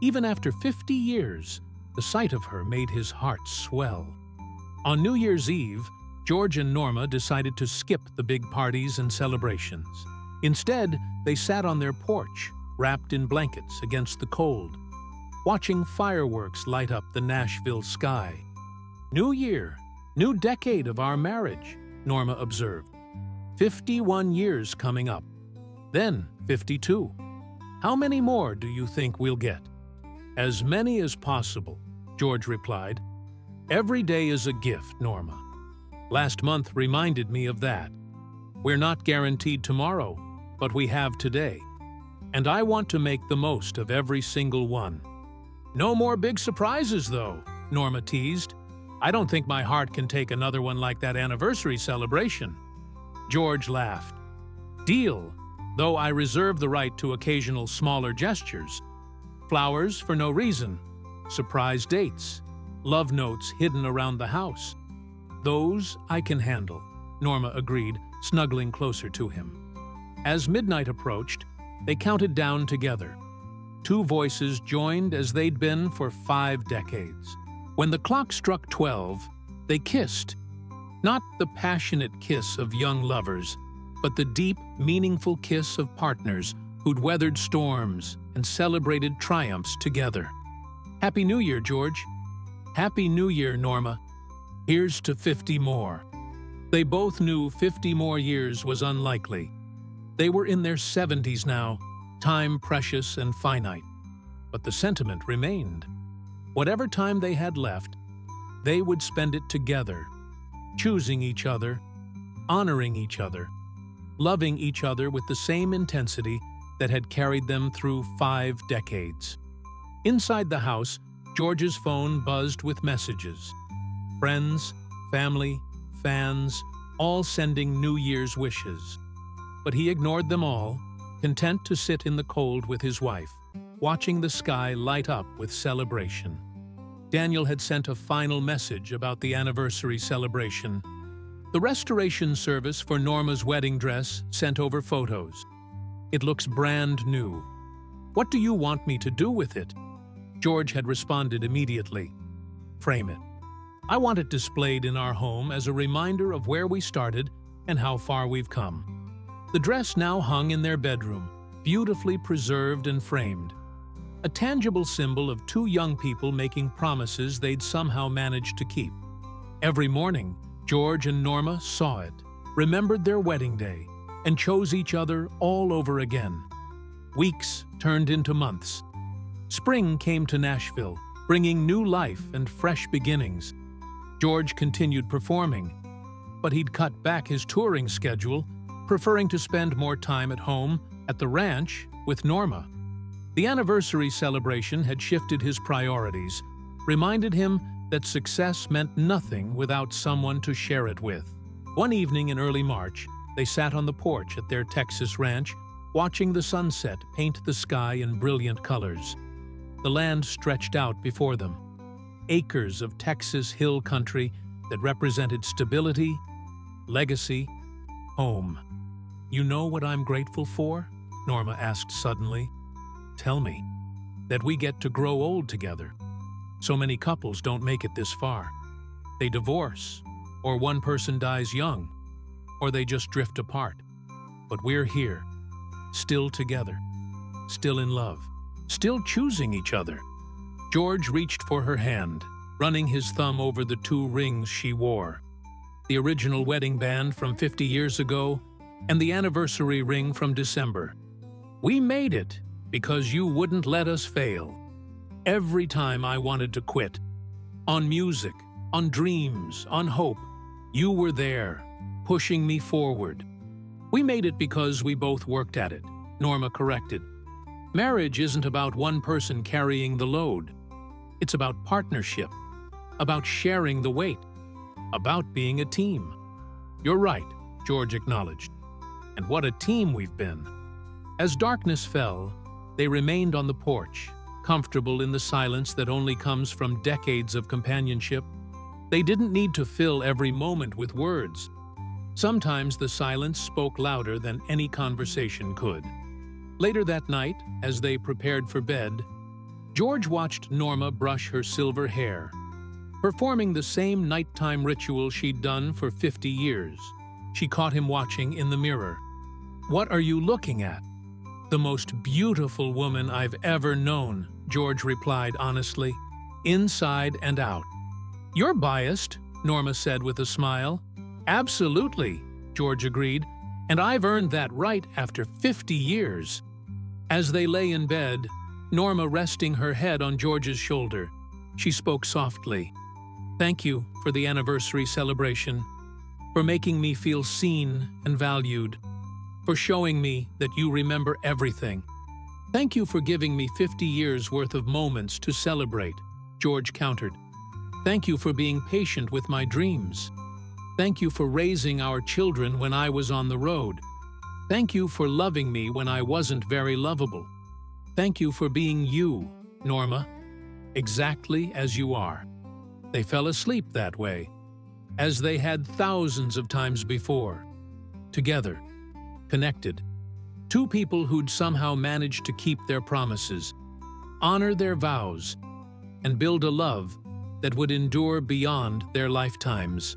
Even after 50 years, the sight of her made his heart swell. On New Year's Eve, George and Norma decided to skip the big parties and celebrations. Instead, they sat on their porch, wrapped in blankets against the cold, watching fireworks light up the Nashville sky. "New year, new decade of our marriage," Norma observed. 51 years coming up. Then 52. "How many more do you think we'll get?" "As many as possible," George replied. "Every day is a gift, Norma. Last month reminded me of that. We're not guaranteed tomorrow, but we have today. And I want to make the most of every single one." "No more big surprises, though," Norma teased. "I don't think my heart can take another one like that anniversary celebration." George laughed. "Deal, though I reserve the right to occasional smaller gestures. Flowers for no reason, surprise dates, love notes hidden around the house. Those I can handle," Norma agreed, snuggling closer to him. As midnight approached, they counted down together. Two voices joined as they'd been for 5 decades. When the clock struck 12, they kissed. Not the passionate kiss of young lovers, but the deep, meaningful kiss of partners who'd weathered storms and celebrated triumphs together. "Happy New Year, George." "Happy New Year, Norma. Here's to 50 more." They both knew 50 more years was unlikely, They were in their 70s now, time precious and finite. But the sentiment remained. Whatever time they had left, they would spend it together, choosing each other, honoring each other, loving each other with the same intensity that had carried them through 5 decades. Inside the house, George's phone buzzed with messages. Friends, family, fans, all sending New Year's wishes. But he ignored them all, content to sit in the cold with his wife, watching the sky light up with celebration. Daniel had sent a final message about the anniversary celebration. The restoration service for Norma's wedding dress sent over photos. It looks brand new. What do you want me to do with it? George had responded immediately. Frame it. I want it displayed in our home as a reminder of where we started and how far we've come. The dress now hung in their bedroom, beautifully preserved and framed. A tangible symbol of 2 young people making promises they'd somehow managed to keep. Every morning, George and Norma saw it, remembered their wedding day, and chose each other all over again. Weeks turned into months. Spring came to Nashville, bringing new life and fresh beginnings. George continued performing, but he'd cut back his touring schedule, preferring to spend more time at home, at the ranch, with Norma. The anniversary celebration had shifted his priorities, reminded him that success meant nothing without someone to share it with. One evening in early March, they sat on the porch at their Texas ranch, watching the sunset paint the sky in brilliant colors. The land stretched out before them, acres of Texas hill country that represented stability, legacy, home. You know what I'm grateful for? Norma asked suddenly. Tell me. That we get to grow old together. So many couples don't make it this far. They divorce, or one person dies young, or they just drift apart. But we're here, still together, still in love, still choosing each other. George reached for her hand, running his thumb over the 2 rings she wore. The original wedding band from 50 years ago and the anniversary ring from December. We made it because you wouldn't let us fail. Every time I wanted to quit, on music, on dreams, on hope, you were there, pushing me forward. We made it because we both worked at it, Norma corrected. Marriage isn't about one person carrying the load. It's about partnership, about sharing the weight, about being a team. You're right, George acknowledged. And what a team we've been. As darkness fell, they remained on the porch, comfortable in the silence that only comes from decades of companionship. They didn't need to fill every moment with words. Sometimes the silence spoke louder than any conversation could. Later that night, as they prepared for bed, George watched Norma brush her silver hair, performing the same nighttime ritual she'd done for 50 years. She caught him watching in the mirror. What are you looking at? The most beautiful woman I've ever known, George replied honestly, inside and out. You're biased, Norma said with a smile. Absolutely, George agreed, and I've earned that right after 50 years. As they lay in bed, Norma resting her head on George's shoulder, she spoke softly. Thank you for the anniversary celebration, for making me feel seen and valued, for showing me that you remember everything. Thank you for giving me 50 years worth of moments to celebrate, George countered. Thank you for being patient with my dreams. Thank you for raising our children when I was on the road. Thank you for loving me when I wasn't very lovable. Thank you for being you, Norma, exactly as you are. They fell asleep that way, as they had thousands of times before. Together, connected. 2 people who'd somehow managed to keep their promises, honor their vows, and build a love that would endure beyond their lifetimes.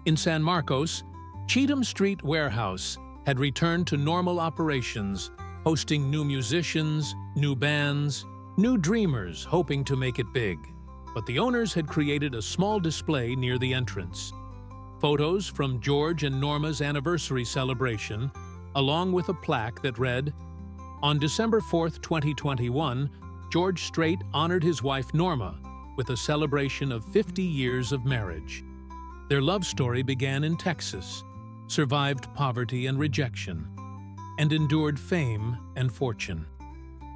In San Marcos, Cheatham Street Warehouse had returned to normal operations, hosting new musicians, new bands, new dreamers hoping to make it big. But the owners had created a small display near the entrance. Photos from George and Norma's anniversary celebration along with a plaque that read, "On December 4th, 2021, George Strait honored his wife Norma with a celebration of 50 years of marriage. Their love story began in Texas, survived poverty and rejection, and endured fame and fortune.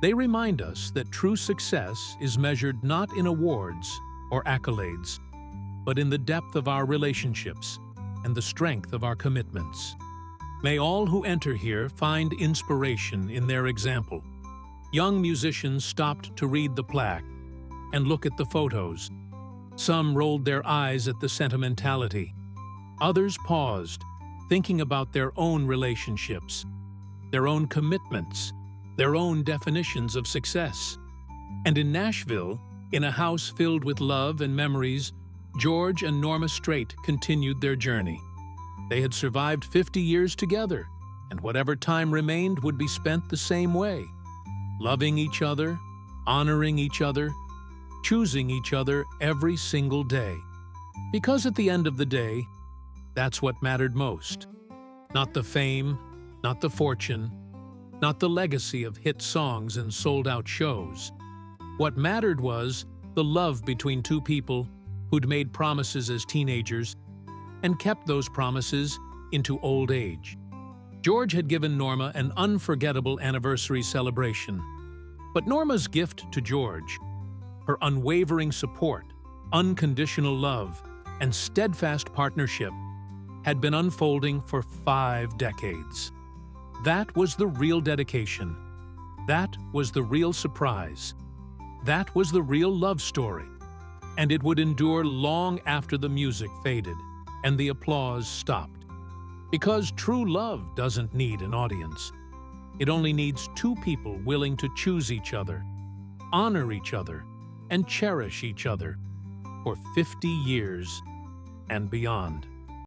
They remind us that true success is measured not in awards or accolades, but in the depth of our relationships and the strength of our commitments. May all who enter here find inspiration in their example." Young musicians stopped to read the plaque and look at the photos. Some rolled their eyes at the sentimentality. Others paused, thinking about their own relationships, their own commitments, their own definitions of success. And in Nashville, in a house filled with love and memories, George and Norma Strait continued their journey. They had survived 50 years together, and whatever time remained would be spent the same way, loving each other, honoring each other, choosing each other every single day. Because at the end of the day, that's what mattered most. Not the fame, not the fortune, not the legacy of hit songs and sold-out shows. What mattered was the love between two people who'd made promises as teenagers and kept those promises into old age. George had given Norma an unforgettable anniversary celebration. But Norma's gift to George, her unwavering support, unconditional love, and steadfast partnership, had been unfolding for 5 decades. That was the real dedication. That was the real surprise. That was the real love story. And it would endure long after the music faded and the applause stopped. Because true love doesn't need an audience. It only needs 2 people willing to choose each other, honor each other, and cherish each other for 50 years and beyond.